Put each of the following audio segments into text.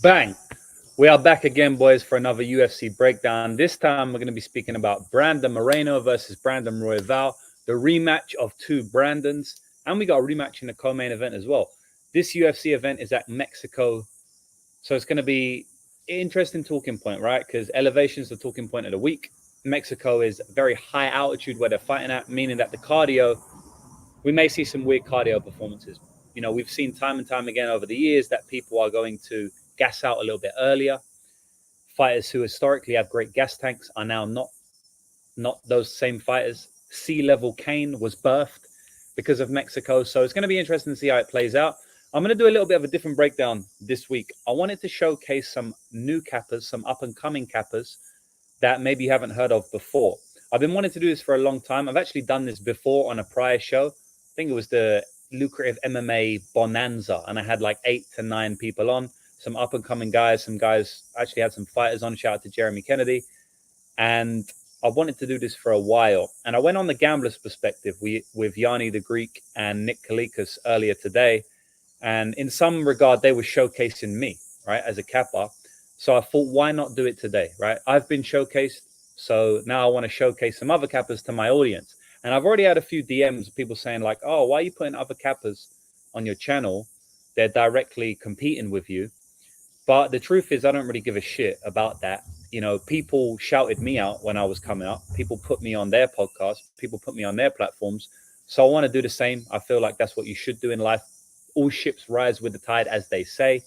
Bang! We are back again, boys, for another UFC breakdown. This time, we're going to be speaking about Brandon Moreno versus Brandon Royval, the rematch of two Brandons, and we got a rematch in the co-main event as well. This UFC event is at Mexico, so it's going to be an interesting talking point, right? Because elevation is the talking point of the week. Mexico is very high altitude where they're fighting at, meaning that the cardio, we may see some weird cardio performances. You know, we've seen time and time again over the years that people are going to gas out a little bit earlier. Fighters who historically have great gas tanks are now not those same fighters. Sea-level Kane was birthed because of Mexico. So it's going to be interesting to see how it plays out. I'm going to do a little bit of a different breakdown this week. I wanted to showcase some new cappers, some up-and-coming cappers that maybe you haven't heard of before. I've been wanting to do this for a long time. I've actually done this before on a prior show. I think it was the Lucrative MMA Bonanza, and I had like 8 to 9 people on, some up-and-coming guys. Some guys actually had some fighters on. Shout out to Jeremy Kennedy. And I wanted to do this for a while. And I went on the gambler's perspective with Yanni the Greek and Nick Kalikas earlier today. And in some regard, they were showcasing me, right, as a capper. So I thought, why not do it today, right? I've been showcased, so now I want to showcase some other cappers to my audience. And I've already had a few DMs of people saying like, oh, why are you putting other cappers on your channel? They're directly competing with you. But the truth is, I don't really give a shit about that. You know, people shouted me out when I was coming up. People put me on their podcast. People put me on their platforms. So I want to do the same. I feel like that's what you should do in life. All ships rise with the tide, as they say.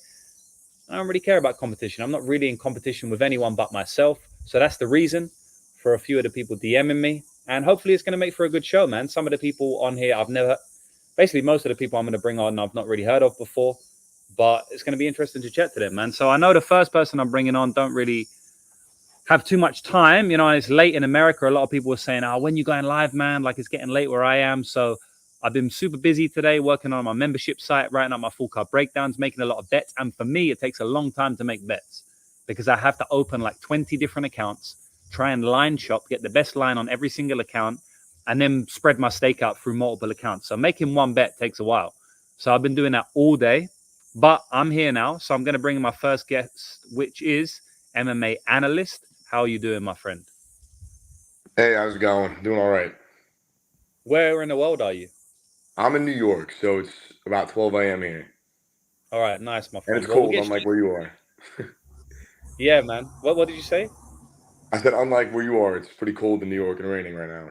I don't really care about competition. I'm not really in competition with anyone but myself. So that's the reason for a few of the people DMing me. And hopefully it's going to make for a good show, man. Some of the people on here basically most of the people I'm going to bring on I've not really heard of before. But it's going to be interesting to chat to them, man. So I know the first person I'm bringing on don't really have too much time. You know, it's late in America. A lot of people were saying, oh, when you going live, man? Like, it's getting late where I am. So I've been super busy today working on my membership site, writing up my full card breakdowns, making a lot of bets. And for me, it takes a long time to make bets because I have to open like 20 different accounts, try and line shop, get the best line on every single account, and then spread my stake out through multiple accounts. So making one bet takes a while. So I've been doing that all day. But I'm here now, so I'm going to bring in my first guest, which is MMA analyst. How are you doing, my friend? Hey, how's it going? Doing all right. Where in the world are you? I'm in New York, so it's about 12 a.m. here. All right, nice, my And friend. it's Well, we'll cold, get unlike straight. where you are. Yeah, man. What did you say? I said, unlike where you are, it's pretty cold in New York and raining right now.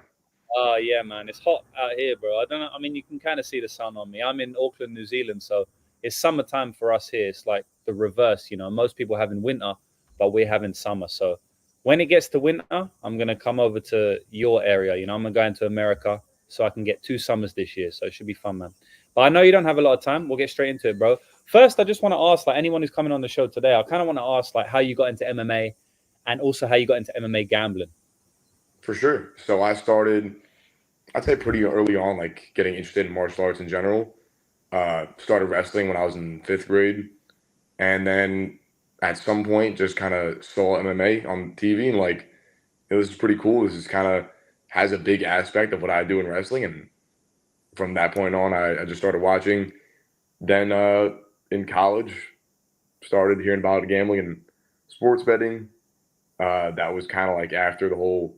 Oh, yeah, man. It's hot out here, bro. I don't know. I mean, you can kind of see the sun on me. I'm in Auckland, New Zealand, so it's summertime for us here. It's like the reverse, you know. Most people having winter, but we're having summer. So when it gets to winter, I'm going to come over to your area. You know, I'm going to go into America so I can get 2 summers this year. So it should be fun, man. But I know you don't have a lot of time. We'll get straight into it, bro. First, I just want to ask, like, anyone who's coming on the show today, I kind of want to ask, like, how you got into MMA and also how you got into MMA gambling. For sure. So I started, I'd say pretty early on, like getting interested in martial arts in general. Started wrestling when I was in 5th grade. And then at some point, just kind of saw MMA on TV and like, it was pretty cool. This is kind of has a big aspect of what I do in wrestling. And from that point on, I just started watching. Then in college, started hearing about gambling and sports betting. That was kind of like after the whole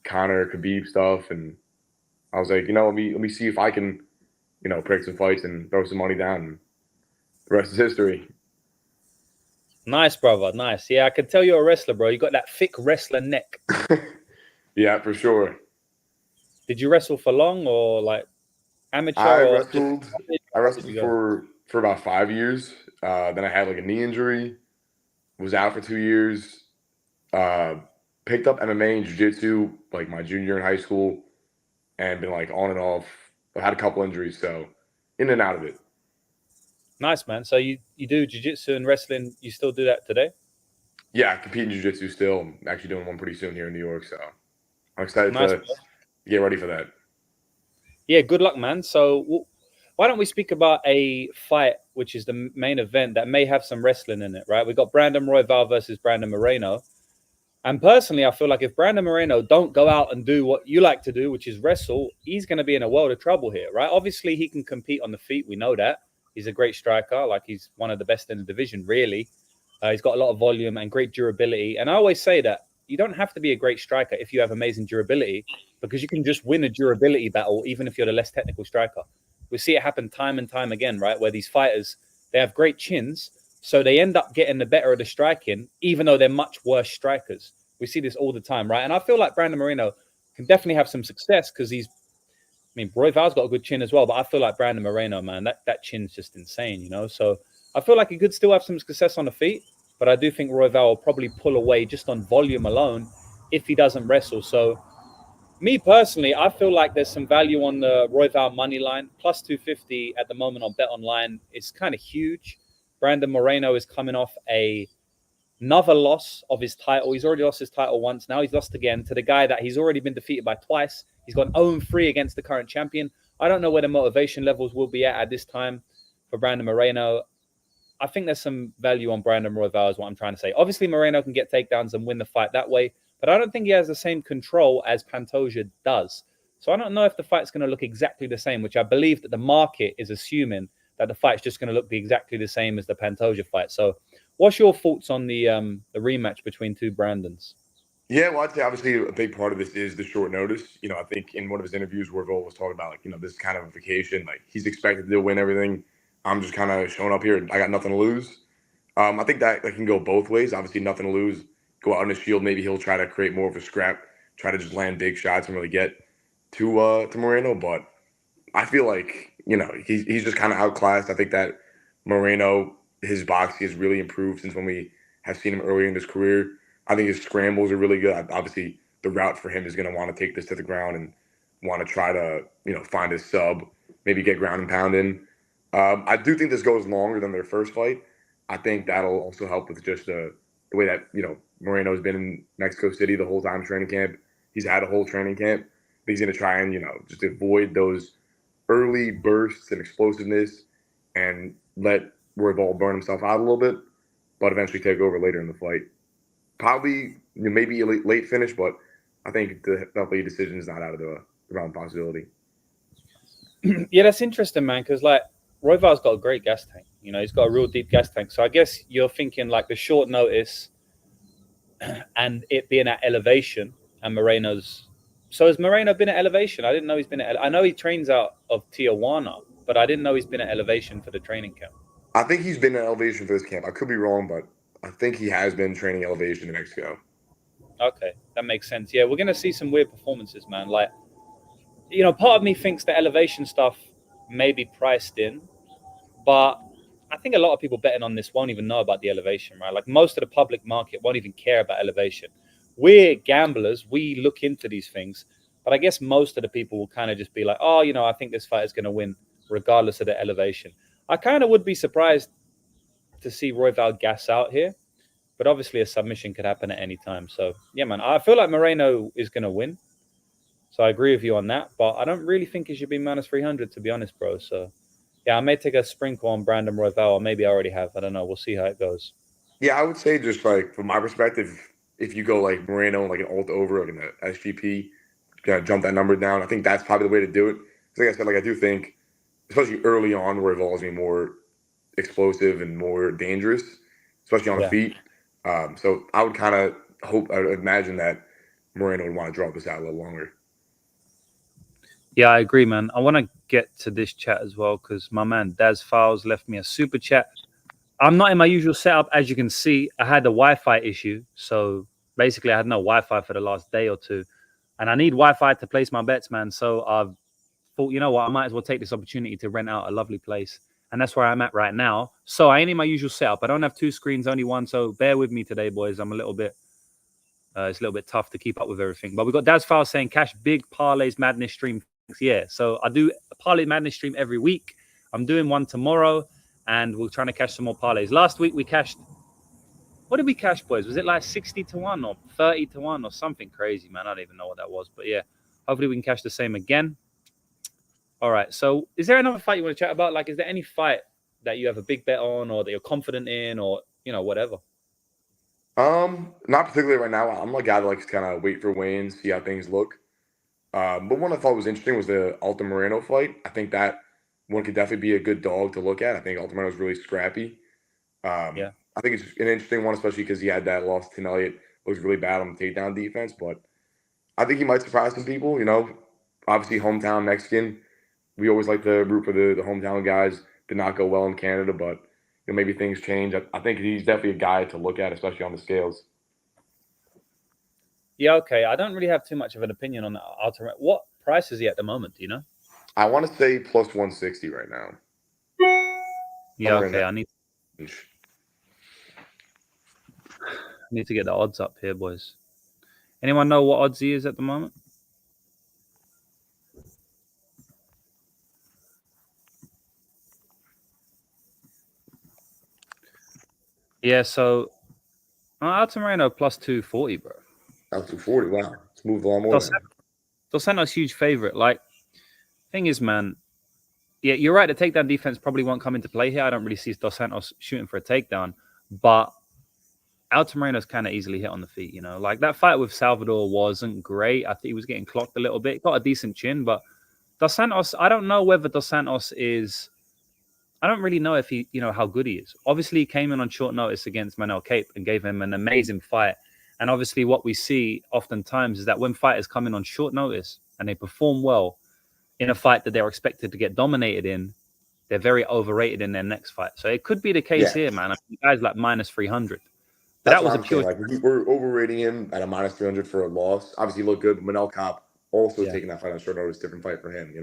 Conor Khabib stuff, and I was like, let me see if I can, predict some fights and throw some money down. And the rest is history. Nice, brother. Nice. Yeah, I can tell you're a wrestler, bro. You got that thick wrestler neck. Yeah, for sure. Did you wrestle for long or like amateur I or wrestled. I how did wrestled you go? for about 5 years. Then I had like a knee injury. Was out for 2 years. Uh, Picked up MMA and jiu-jitsu like my junior year in high school, and been like on and off. I had a couple injuries, so in and out of it. Nice, man. So you do jiu-jitsu and wrestling. You still do that today? Yeah, I compete in jiu-jitsu still. I'm actually doing one pretty soon here in New York, so I'm excited Nice, to bro. get ready for that. Yeah, good luck, man. So why don't we speak about a fight, which is the main event that may have some wrestling in it, right? We got Brandon Royval versus Brandon Moreno. And personally, I feel like if Brandon Moreno don't go out and do what you like to do, which is wrestle, he's going to be in a world of trouble here, right? Obviously, he can compete on the feet. We know that. He's a great striker. Like, he's one of the best in the division, really. He's got a lot of volume and great durability. And I always say that you don't have to be a great striker if you have amazing durability, because you can just win a durability battle even if you're the less technical striker. We see it happen time and time again, right? Where these fighters, they have great chins, so they end up getting the better of the striking, even though they're much worse strikers. We see this all the time, right? And I feel like Brandon Moreno can definitely have some success because he's, I mean, Roy Val's got a good chin as well, but I feel like Brandon Moreno, man, that chin's just insane, you know? So I feel like he could still have some success on the feet, but I do think Roy Val will probably pull away just on volume alone if he doesn't wrestle. So me personally, I feel like there's some value on the Roy Val money line. Plus 250 at the moment on Bet Online is kind of huge. Brandon Moreno is coming off another loss of his title. He's already lost his title once. Now he's lost again to the guy that he's already been defeated by twice. He's gone 0-3 against the current champion. I don't know where the motivation levels will be at this time for Brandon Moreno. I think there's some value on Brandon Royval is what I'm trying to say. Obviously, Moreno can get takedowns and win the fight that way, but I don't think he has the same control as Pantoja does. So I don't know if the fight's going to look exactly the same, which I believe that the market is assuming that the fight's just going to look exactly the same as the Pantoja fight. So what's your thoughts on the rematch between two Brandons? Yeah, well, I'd say obviously a big part of this is the short notice. I think in one of his interviews, Royval was talking about this kind of a vacation. Like he's expected to win everything. I'm just kind of showing up here. I got nothing to lose. I think that can go both ways. Obviously, nothing to lose. Go out on his shield. Maybe he'll try to create more of a scrap. Try to just land big shots and really get to Moreno. But I feel like he's just kind of outclassed. I think that Moreno, his boxing has really improved since when we have seen him earlier in his career. I think his scrambles are really good. Obviously, the route for him is going to want to take this to the ground and want to try to find his sub, maybe get ground and pound in. I do think this goes longer than their first fight. I think that'll also help with just the way that Moreno's been in Mexico City the whole time training camp. He's had a whole training camp. He's going to try and just avoid those early bursts and explosiveness and let Royval burn himself out a little bit, but eventually take over later in the fight. Probably maybe a late finish, but I think the definitely decision is not out of the realm of possibility. Yeah, that's interesting, man, because like Royval's got a great gas tank. He's got a real deep gas tank. So I guess you're thinking like the short notice and it being at elevation and Moreno's. So has Moreno been at elevation? I didn't know he's been at. I know he trains out of Tijuana, but I didn't know he's been at elevation for the training camp. I think he's been at elevation for this camp. I could be wrong, but I think he has been training elevation in Mexico. Okay, that makes sense. Yeah, we're gonna see some weird performances, man. Like, part of me thinks the elevation stuff may be priced in, but I think a lot of people betting on this won't even know about the elevation, right? Like most of the public market won't even care about elevation. We're gamblers. We look into these things, but I guess most of the people will kind of just be like, oh, I think this fight is going to win regardless of the elevation. I kind of would be surprised to see Royval gas out here, but obviously a submission could happen at any time. So yeah, man, I feel like Moreno is going to win. So I agree with you on that, but I don't really think he should be minus 300 to be honest, bro. So yeah, I may take a sprinkle on Brandon Royval, or maybe I already have. I don't know. We'll see how it goes. Yeah, I would say just like from my perspective, if you go like Moreno, like an alt over, like an SGP, jump that number down. I think that's probably the way to do it. Like I said, like I do think, especially early on, where Royval is more explosive and more dangerous, especially on the feet. So I would kind of I would imagine that Moreno would want to draw this out a little longer. Yeah, I agree, man. I want to get to this chat as well because my man Daz Files left me a super chat. I'm not in my usual setup, as you can see. I had a Wi-Fi issue, so basically I had no Wi-Fi for the last day or two, and I need Wi-Fi to place my bets, man. So I've thought, you know what, I might as well take this opportunity to rent out a lovely place, and that's where I'm at right now. So I ain't in my usual setup. I don't have two screens, only one. So bear with me today, boys. I'm a little bit. It's a little bit tough to keep up with everything, but we got Daz Files saying cash big parlays madness stream. Yeah, so I do a parlay madness stream every week. I'm doing one tomorrow, and we're trying to cash some more parlays. Last week we cashed. What did we cash, boys? Was it like 60-1 or 30-1 or something crazy, man? I don't even know what that was, but yeah, hopefully we can cash the same again. All right. So, is there another fight you want to chat about? Like, is there any fight that you have a big bet on, or that you're confident in, or whatever? Not particularly right now. I'm a guy that likes to kind of wait for weigh-ins, see how things look. But one I thought was interesting was the Alta Moreno fight. I think that one could definitely be a good dog to look at. I think Alta Moreno's really scrappy. Yeah. I think it's an interesting one, especially because he had that loss to Elliott. Looks really bad on the takedown defense, but I think he might surprise some people. Obviously hometown Mexican. We always like to root for the hometown guys. Did not go well in Canada, but maybe things change. I think he's definitely a guy to look at, especially on the scales. Yeah, okay. I don't really have too much of an opinion on that. What price is he at the moment? Do you know? I want to say plus 160 right now. Yeah, okay. I need to get the odds up here, boys. Anyone know what odds he is at the moment? Yeah, so Alton Moreno plus 240, bro. Plus 240, wow. It's moved a lot more. Dos Santos huge favorite. Like, thing is, man, yeah, you're right. The takedown defense probably won't come into play here. I don't really see Dos Santos shooting for a takedown, but Alton Moreno's kind of easily hit on the feet, Like that fight with Salvador wasn't great. I think he was getting clocked a little bit. Got a decent chin, but Dos Santos, I don't know whether Dos Santos is. I don't really know if he, how good he is. Obviously, he came in on short notice against Manel Cape and gave him an amazing fight. And obviously, what we see oftentimes is that when fighters come in on short notice and they perform well in a fight that they're expected to get dominated in, they're very overrated in their next fight. So it could be the case here, man. I mean, guys like minus 300. But That's that was what I'm saying. Like we're overrating him at a minus 300 for a loss. Obviously, he looked good. But Manel Cop also taking that fight on short notice, different fight for him.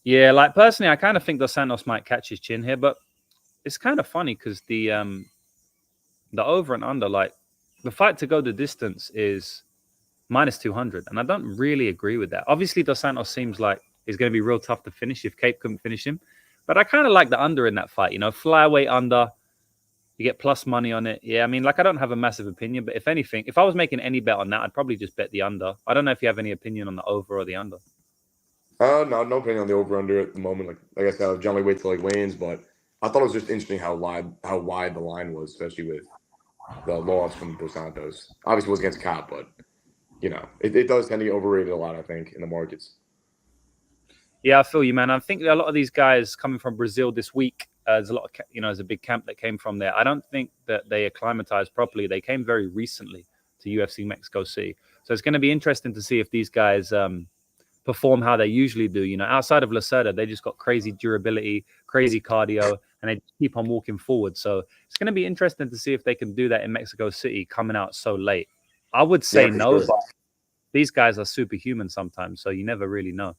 Yeah, like personally, I kind of think Dos Santos might catch his chin here, but it's kind of funny because the over and under, like the fight to go the distance is minus 200, and I don't really agree with that. Obviously, Dos Santos seems like it's going to be real tough to finish if Cape couldn't finish him, but I kind of like the under in that fight. Flyweight under. You get plus money on it. Yeah, I mean, like I don't have a massive opinion, but if anything, if I was making any bet on that, I'd probably just bet the under. I don't know if you have any opinion on the over or the under. No opinion on the over under at the moment. Like I said, I'll generally wait till weigh-ins, but I thought it was just interesting how wide the line was, especially with the loss from Dos Santos. Obviously, it was against Cop, but it does tend to get overrated a lot. I think in the markets. Yeah, I feel you, man. I think a lot of these guys coming from Brazil this week. There's a lot of, there's a big camp that came from there. I don't think that they acclimatized properly. They came very recently to UFC Mexico City. So it's going to be interesting to see if these guys perform how they usually do. Outside of Lacerda, they just got crazy durability, crazy cardio, and they keep on walking forward. So it's going to be interesting to see if they can do that in Mexico City coming out so late. I would say no, but these guys are superhuman sometimes, so you never really know.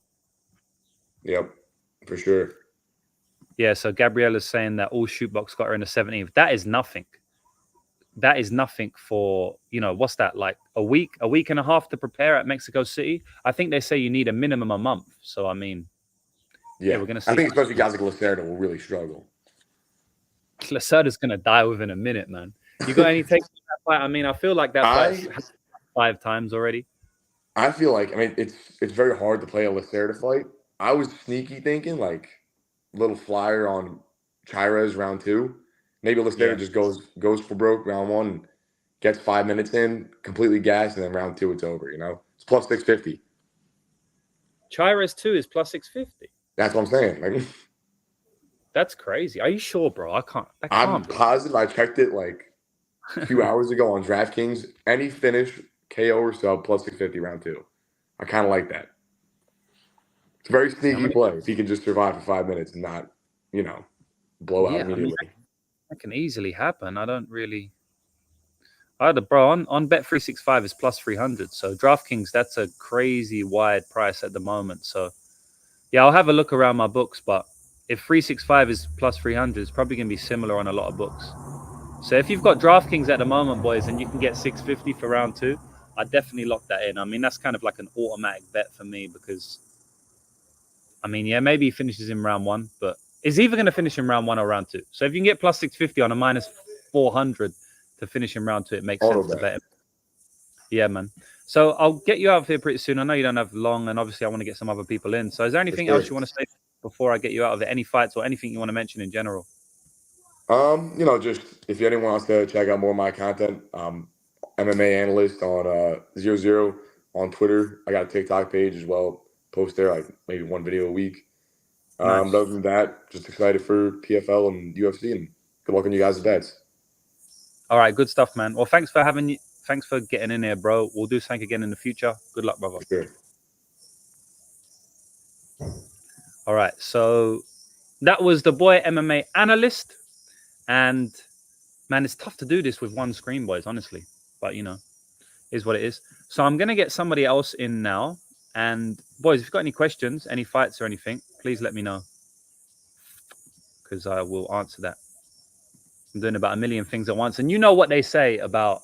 Yep, for sure. Yeah, so Gabriella's saying that all shootbox got her in the 17th. That is nothing. That is nothing for, what's that, like a week and a half to prepare at Mexico City? I think they say you need a minimum a month. So, I mean, yeah we're going to see. I think especially guys like Lacerda will really struggle. Lacerda's going to die within a minute, man. You got any takes on that fight? I mean, I feel like that fight's 5 times already. I feel like, it's very hard to play a Lacerda fight. I was sneaky thinking like little flyer on Chires round 2. Maybe Lacerda just goes for broke round 1, gets 5 minutes in, completely gassed, and then round 2 it's over. It's plus 650. Chires 2 is plus 650. That's what I'm saying. Like, that's crazy. Are you sure, bro? I'm positive. I checked it like a few hours ago on DraftKings. Any finish, KO or sub, plus 650 round 2. I kind of like that. It's a very sneaky play if he can just survive for 5 minutes and not, blow out immediately. I mean, that can easily happen. I don't really. Bro, on Bet365 is plus 300. So DraftKings, that's a crazy wide price at the moment. So yeah, I'll have a look around my books, but if 365 is plus 300, it's probably going to be similar on a lot of books. So if you've got DraftKings at the moment, boys, and you can get 650 for round 2, I'd definitely lock that in. I mean, that's kind of like an automatic bet for me because, I mean, yeah, maybe he finishes in round 1, but is either going to finish in round 1 or round 2. So if you can get plus 650 on a minus 400 to finish in round 2, it makes sense to bet him. Yeah, man. So I'll get you out of here pretty soon. I know you don't have long, and obviously I want to get some other people in. So is there anything else you want to say before I get you out of it? Any fights or anything you want to mention in general? Just if anyone wants to check out more of my content, MMA analyst on 00 on Twitter. I got a TikTok page as well. Post there like maybe 1 video a week. Nice. But other than that, just excited for PFL and UFC and good luck on you guys' bets. All right, good stuff, man. Well, thanks for getting in here, bro. We'll do something again in the future. Good luck, brother. For sure. All right, so that was the boy MMA analyst, and man, it's tough to do this with one screen, boys, honestly. But is what it is. So I'm gonna get somebody else in now. And boys, if you've got any questions, any fights or anything, please let me know, because I will answer that. I'm doing about a million things at once, and you know what they say about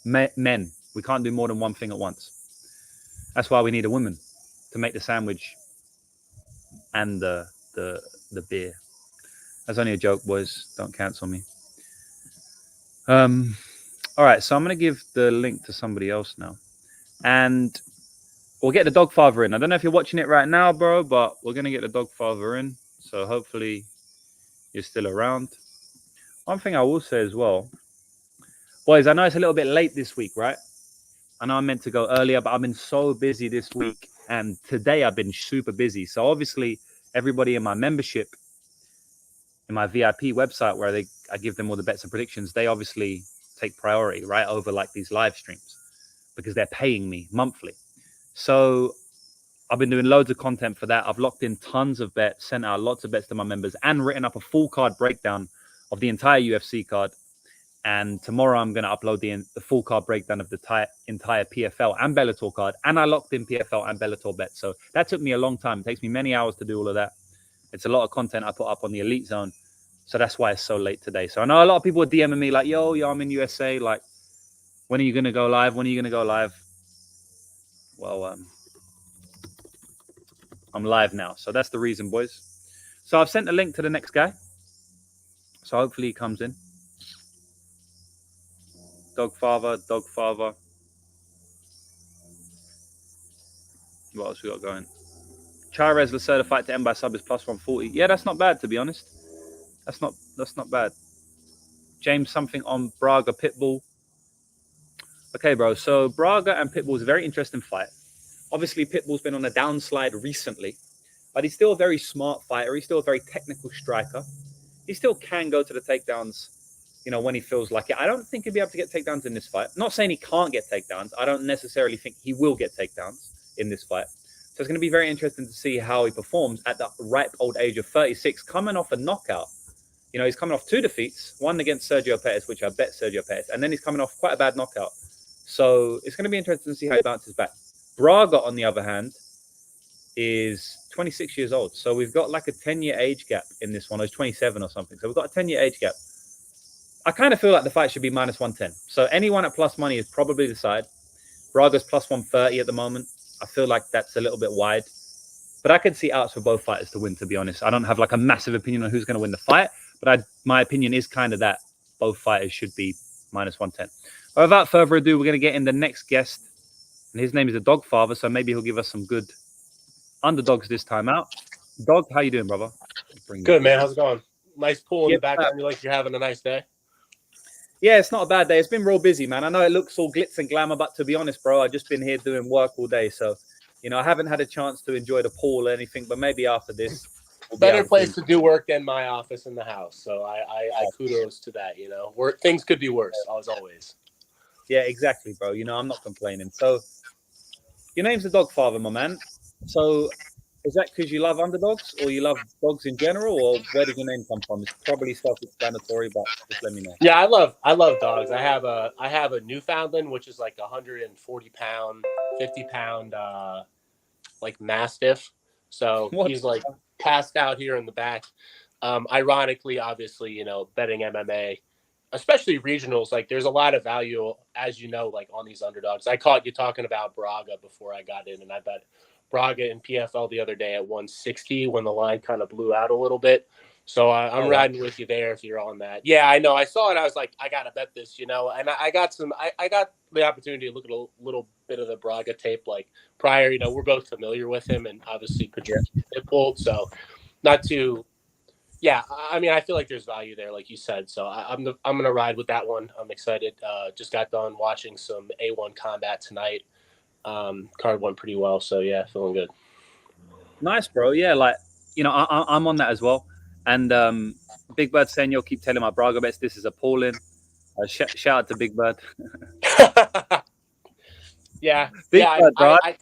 men. We can't do more than one thing at once. That's why we need a woman to make the sandwich and the beer. That's only a joke, boys. Don't cancel me. All right, so I'm gonna give the link to somebody else now, and we'll get the Dogfather in. I don't know if you're watching it right now, bro, but we're gonna get the Dogfather in. So hopefully you're still around. One thing I will say as well, boys, I know it's a little bit late this week, right? I know I meant to go earlier, but I've been so busy this week, and today I've been super busy. So obviously, everybody in my membership, in my VIP website, where I give them all the bets and predictions, they obviously take priority, right, over like these live streams, because they're paying me monthly. So I've been doing loads of content for that. I've locked in tons of bets, sent out lots of bets to my members, and written up a full card breakdown of the entire UFC card. And tomorrow I'm going to upload the full card breakdown of the entire PFL and Bellator card. And I locked in PFL and Bellator bets. So that took me a long time. It takes me many hours to do all of that. It's a lot of content I put up on the Elite Zone. So that's why it's so late today. So I know a lot of people are DMing me like, yo, I'm in USA. Like, when are you going to go live? When are you going to go live? Well, I'm live now. So that's the reason, boys. So I've sent a link to the next guy. So hopefully he comes in. Dogfather. What else we got going? Charez Lacerda fight to end by sub is plus 140. Yeah, that's not bad, to be honest. That's not bad. James something on Braga Pitbull. Okay, bro. So Braga and Pitbull is a very interesting fight. Obviously, Pitbull's been on a downslide recently, but he's still a very smart fighter. He's still a very technical striker. He still can go to the takedowns, when he feels like it. I don't think he'll be able to get takedowns in this fight. I'm not saying he can't get takedowns. I don't necessarily think he will get takedowns in this fight. So it's going to be very interesting to see how he performs at the ripe old age of 36, coming off a knockout. He's coming off 2 defeats, one against Sergio Pettis, which I bet Sergio Pettis, and then he's coming off quite a bad knockout. So it's going to be interesting to see how he bounces back. Braga, on the other hand, is 26 years old. So we've got like a 10-year age gap in this one. He's 27 or something. So we've got a 10-year age gap. I kind of feel like the fight should be minus 110. So anyone at plus money is probably the side. Braga's plus 130 at the moment. I feel like that's a little bit wide. But I could see outs for both fighters to win, to be honest. I don't have like a massive opinion on who's going to win the fight. But my opinion is kind of that both fighters should be minus 110. But without further ado, we're going to get in the next guest. And his name is the Dogfather. So maybe he'll give us some good underdogs this time out. Dog, how you doing, brother? Good, man. How's it going? Nice pool in the background. You like you're having a nice day? Yeah, it's not a bad day. It's been real busy, man. I know it looks all glitz and glamour, but to be honest, bro, I've just been here doing work all day. So, I haven't had a chance to enjoy the pool or anything, but maybe after this. Better place to do work than my office in the house. So I kudos to that, Things could be worse, as always. Yeah, exactly, bro. I'm not complaining. So, your name's the Dogfather, my man. So, is that because you love underdogs or you love dogs in general, or where did your name come from? It's probably self-explanatory, but just let me know. Yeah, I love dogs. I have a Newfoundland, which is like 140-pound, 50-pound, like Mastiff. So he's like passed out here in the back. Ironically, obviously, betting MMA, especially regionals, like there's a lot of value, as like on these underdogs. I caught you talking about Braga before I got in, and I bet Braga in PFL the other day at 160 when the line kind of blew out a little bit. So I'm riding with you there if you're on that. Yeah, I know. I saw it. I was like, I got to bet this, and I got I got the opportunity to look at a little bit of the Braga tape like prior. We're both familiar with him and obviously project Pitbull. So not too, yeah, I mean, I feel like there's value there, like you said. So I'm going to ride with that one. I'm excited. Just got done watching some A1 combat tonight. Card went pretty well. So yeah, feeling good. Nice, bro. Yeah, like, I'm on that as well. And Big Bird saying you'll keep telling my Braga bets. This is appalling. Shout out to Big Bird. Yeah. Big Yeah. Bird, bro. I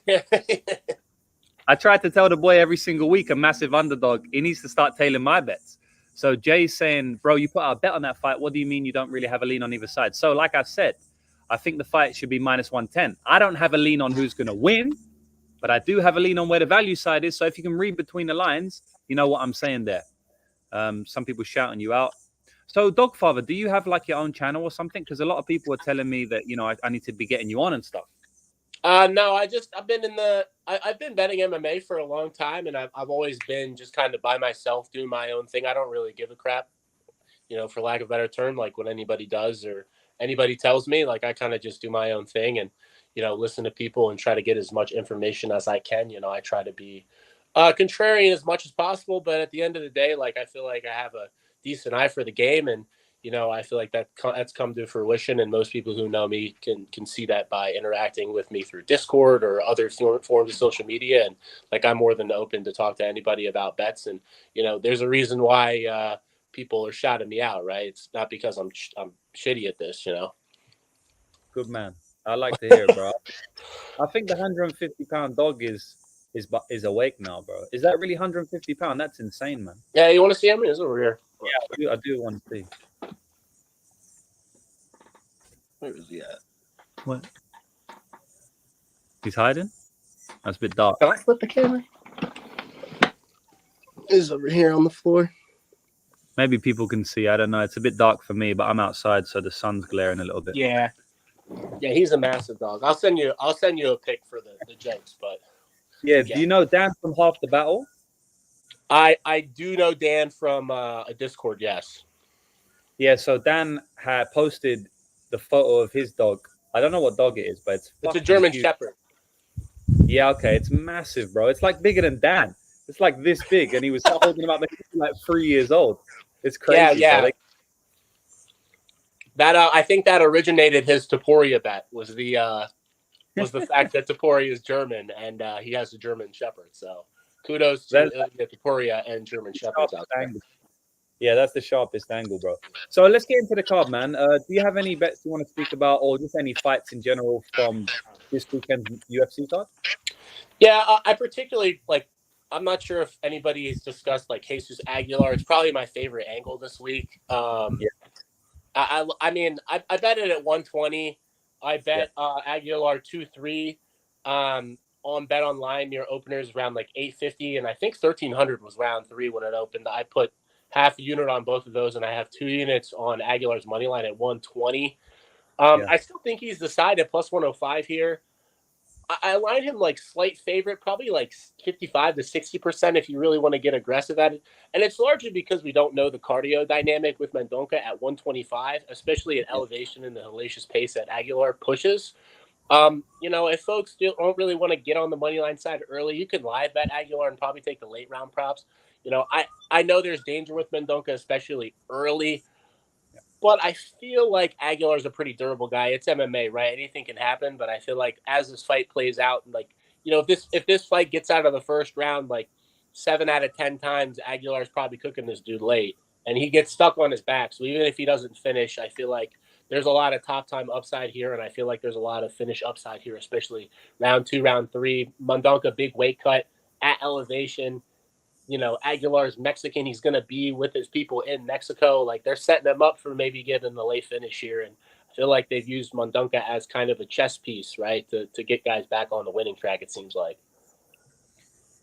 I tried to tell the boy every single week, a massive underdog. He needs to start tailing my bets. So Jay's saying, bro, you put out a bet on that fight. What do you mean you don't really have a lean on either side? So like I said, I think the fight should be minus 110. I don't have a lean on who's going to win, but I do have a lean on where the value side is. So if you can read between the lines, you know what I'm saying there. Some people shouting you out. So Dogfather, do you have like your own channel or something? Because a lot of people are telling me that, you know, I need to be getting you on and stuff. No, I've been betting MMA for a long time, and I've always been just kind of by myself doing my own thing. I don't really give a crap, you know, for lack of a better term, like what anybody does or anybody tells me. Like I kind of just do my own thing and, you know, listen to people and try to get as much information as I can. You know, I try to be contrarian as much as possible, but at the end of the day, like I feel like I have a decent eye for the game, and you know, I feel like that's come to fruition, and most people who know me can see that by interacting with me through Discord or other forms of social media. And like, I'm more than open to talk to anybody about bets. And, you know, there's a reason why people are shouting me out, right? It's not because I'm shitty at this, you know? Good man. I like to hear it, bro. I think the 150-pound dog is awake now, bro. Is that really 150 pounds? That's insane, man. Yeah, you want to see him? He's over here. Yeah, I do want to see. Where is he at? What? He's hiding? That's a bit dark. Can I flip the camera? He's over here on the floor. Maybe people can see. I don't know. It's a bit dark for me, but I'm outside, so the sun's glaring a little bit. Yeah. Yeah, he's a massive dog. I'll send you a pic for the jokes, but yeah. Do you know Dan from Half the Battle? I do know Dan from a Discord, yes. Yeah, so Dan had posted the photo of his dog. I don't know what dog it is, but it's a German huge. Shepherd. Yeah, okay. It's massive, bro. It's like bigger than Dan. It's like this big, and he was holding him up like 3 years old. It's crazy. Yeah. Bro. That I think that originated his Taporia bet was the fact that Taporia is German and he has a German Shepherd. So kudos to Taporia and German Shepherds out there. Yeah, that's the sharpest angle, bro. So let's get into the card, man. Do you have any bets you want to speak about, or just any fights in general from this weekend's UFC card? Yeah, I particularly like. I'm not sure if anybody has discussed like Jesus Aguilar. It's probably my favorite angle this week. Yeah. I mean, I bet it at 120. I bet Aguilar 2-3 on Bet Online near openers around like 850, and I think 1300 was round 3 when it opened. I put half a unit on both of those, and I have 2 units on Aguilar's money line at 120. I still think he's the side at plus 105 here. I line him like slight favorite, probably like 55 to 60% if you really want to get aggressive at it. And it's largely because we don't know the cardio dynamic with Mendonca at 125, especially at elevation and the hellacious pace that Aguilar pushes. You know, if folks don't really want to get on the money line side early, you can live bet Aguilar and probably take the late round props. You know, I know there's danger with Mendonca, especially early. But I feel like Aguilar's a pretty durable guy. It's MMA, right? Anything can happen. But I feel like as this fight plays out, like, you know, if this fight gets out of the first round, like 7 out of 10 times, Aguilar's probably cooking this dude late, and he gets stuck on his back. So even if he doesn't finish, I feel like there's a lot of top time upside here, and I feel like there's a lot of finish upside here, especially round 2, round 3. Mendonca, big weight cut at elevation. You know, Aguilar's Mexican. He's going to be with his people in Mexico. Like, they're setting him up for maybe getting the late finish here. And I feel like they've used Mendonca as kind of a chess piece, right, to get guys back on the winning track, it seems like.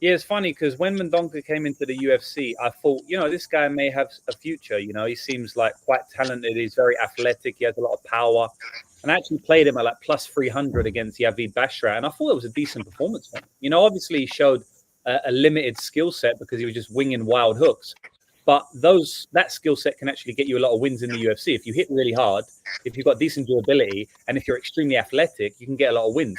Yeah, it's funny because when Mendonca came into the UFC, I thought, you know, this guy may have a future. You know, he seems like quite talented. He's very athletic. He has a lot of power. And I actually played him at like plus 300 against Yavid Bashra. And I thought it was a decent performance for him. You know, obviously he showed a limited skill set because he was just winging wild hooks. But that skill set can actually get you a lot of wins in the UFC. If you hit really hard, if you've got decent durability, and if you're extremely athletic, you can get a lot of wins.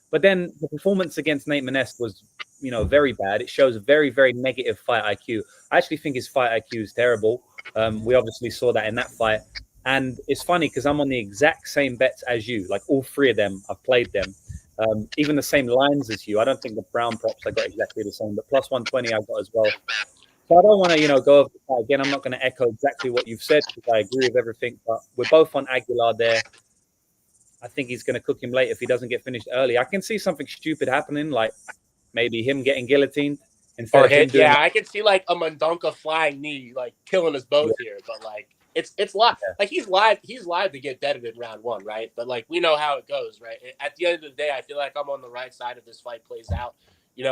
But then the performance against Nate Maness was, you know, very bad. It shows a very, very negative fight IQ. I actually think his fight IQ is terrible. We obviously saw that in that fight. And it's funny because I'm on the exact same bets as you. Like all 3 of them, I've played them. Even the same lines as you. I don't think the brown props I got exactly the same, but plus 120 I got as well. So I don't want to, go over the fight again. I'm not going to echo exactly what you've said because I agree with everything. But we're both on Aguilar there. I think he's going to cook him late if he doesn't get finished early. I can see something stupid happening, like maybe him getting guillotined instead Or of him hit. doing. Yeah, I could see like a Mundunka flying knee, like killing us Yeah, both here. But like it's live. yeah, Like he's live to get deaded in round one, right? But like we know how it goes, right? At the end of the day, I feel like I'm on the right side if this fight plays out,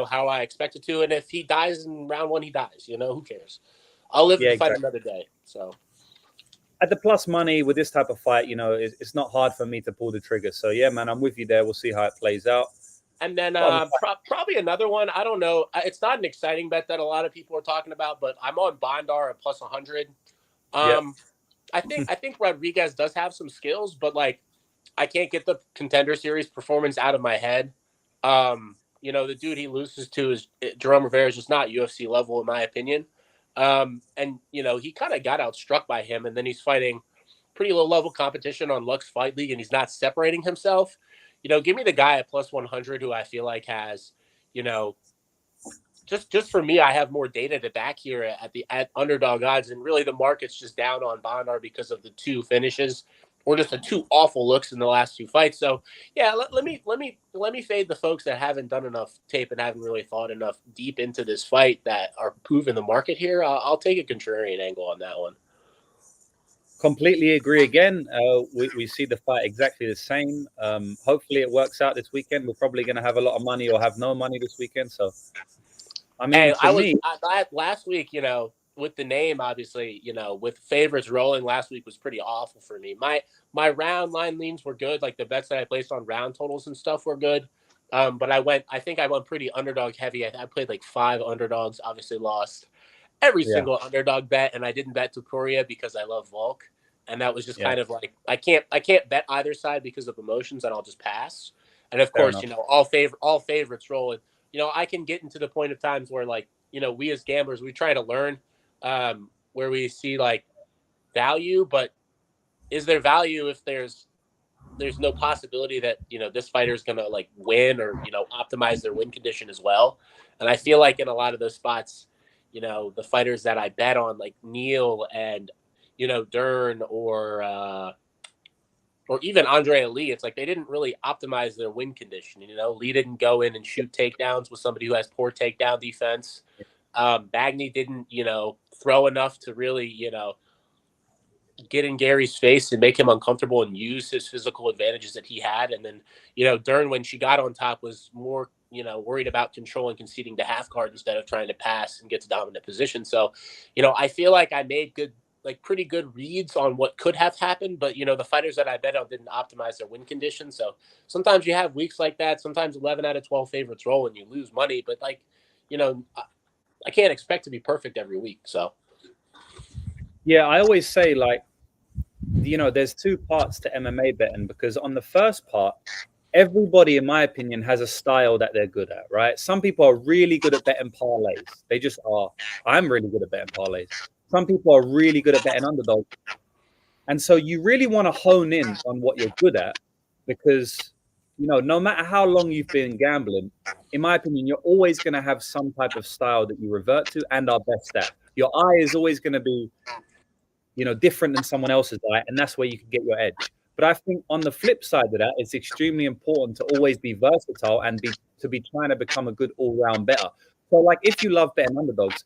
how I expect it to. And if he dies in round one, he dies. Who cares? I'll live yeah, to fight exactly. another day. So At the plus money with this type of fight, it's not hard for me to pull the trigger. So yeah, man, I'm with you there. We'll see how it plays out. and then What other probably another one. I don't know. It's not an exciting bet that a lot of people are talking about, but I'm on Bondar at plus 100. Yeah, Um, I think Rodriguez does have some skills, but like I can't get the Contender Series performance out of my head. The dude he loses to is Jerome Rivera is just not UFC level in my opinion. And he kind of got outstruck by him, and then he's fighting pretty low level competition on Lux Fight League, and he's not separating himself. Give me the guy at plus 100 who I feel like has, you know, just for me, I have more data to back here at underdog odds, and really the market's just down on Bondar because of the two finishes or just the two awful looks in the last two fights. So yeah, let me fade the folks that haven't done enough tape and haven't really thought enough deep into this fight that are proving the market here. I'll take a contrarian angle on that one. completely agree again. We see the fight exactly the same. Hopefully it works out this weekend. We're probably going to have a lot of money or have no money this weekend. So, I mean, Hey, for me, last week, with the name, obviously, with favorites rolling last week was pretty awful for me. My round line leans were good, like the bets that I placed on round totals and stuff were good. But I think I went pretty underdog heavy. I played like 5 underdogs, obviously lost every yeah, single underdog bet, and I didn't bet to Korea because I love Volk, and that was just yeah, kind of like I can't bet either side because of emotions, and I'll just pass. And of fair course, enough. all favorites roll. And I can get into the point of times where like we as gamblers we try to learn where we see like value, but is there value if there's no possibility that this fighter is going to like win or optimize their win condition as well. And I feel like in a lot of those spots, the fighters that I bet on like Neil and Dern or even Andre Lee, it's like they didn't really optimize their win condition. Lee didn't go in and shoot takedowns with somebody who has poor takedown defense. Bagney didn't throw enough to really get in Gary's face and make him uncomfortable and use his physical advantages that he had. And then, Dern, when she got on top, was more, worried about control and conceding to half guard instead of trying to pass and get to dominant position. So, I feel like I made pretty good reads on what could have happened, but the fighters that I bet on didn't optimize their win conditions. So sometimes you have weeks like that. Sometimes 11 out of 12 favorites roll and you lose money, but I can't expect to be perfect every week. So. Yeah, I always say like, there's two parts to MMA betting because on the first part, everybody, in my opinion, has a style that they're good at, right? Some people are really good at betting parlays. They just are. I'm really good at betting parlays. Some people are really good at betting underdogs. And so you really want to hone in on what you're good at because, no matter how long you've been gambling, in my opinion, you're always going to have some type of style that you revert to and are best at. Your eye is always going to be, different than someone else's eye, and that's where you can get your edge. But I think on the flip side of that, it's extremely important to always be versatile and be trying to become a good all-round better. So, like, if you love betting underdogs,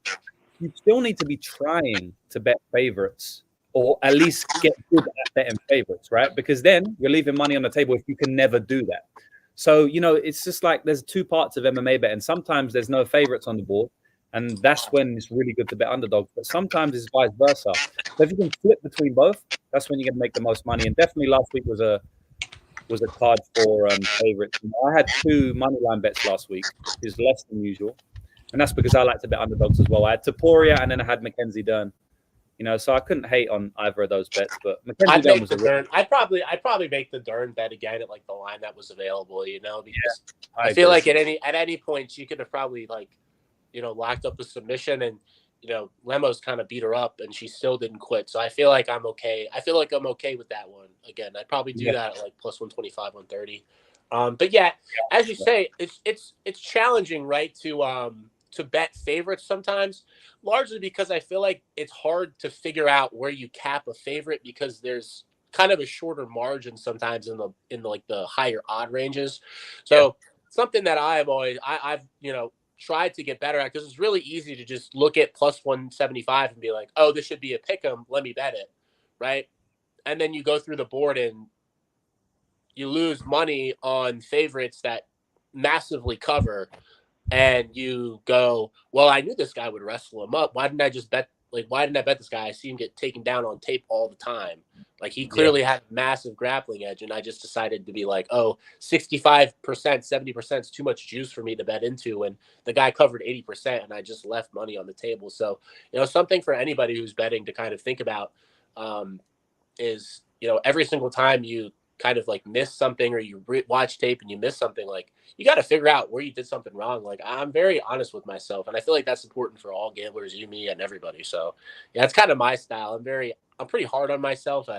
you still need to be trying to bet favorites or at least get good at betting favorites, right? Because then you're leaving money on the table if you can never do that. So, it's just like there's two parts of MMA betting. Sometimes there's no favorites on the board, and that's when it's really good to bet underdogs. But sometimes it's vice versa. So if you can flip between both, that's when you're going to make the most money. And definitely last week was a card for favorites. I had 2 money line bets last week, which is less than usual. And that's because I like to bet underdogs as well. I had Taporia and then I had Mackenzie Dern. So I couldn't hate on either of those bets, but Mackenzie I'd Dern make was the a real. Dern. I'd probably make the Dern bet again at like the line that was available. Because Yeah, I I feel agree. like at any point she could have probably locked up the submission, and Lemos kind of beat her up and she still didn't quit. So I feel like I'm okay. I feel like I'm okay with that one. Again, I'd probably do Yeah, that at like plus 125, 130. But yeah, as you yeah, say, it's challenging, right? To to bet favorites sometimes, largely because I feel like it's hard to figure out where you cap a favorite because there's kind of a shorter margin sometimes in the like the higher odd ranges. So something that I've tried to get better at, because it's really easy to just look at plus 175 and be like, oh, this should be a pick 'em, let me bet it, right? And then you go through the board and you lose money on favorites that massively cover, and you go, well, I knew this guy would wrestle him up. Why didn't I just bet? Like, why didn't I bet this guy? I see him get taken down on tape all the time. Like, he clearly had a massive grappling edge, and I just decided to be like, oh, 65%, 70% is too much juice for me to bet into. And the guy covered 80%, and I just left money on the table. So, something for anybody who's betting to kind of think about is, every single time you kind of like miss something, or you watch tape and you miss something, like, you got to figure out where you did something wrong. Like, I'm very honest with myself, and I feel like that's important for all gamblers, you, me, and everybody. So yeah, it's kind of my style. I'm pretty hard on myself.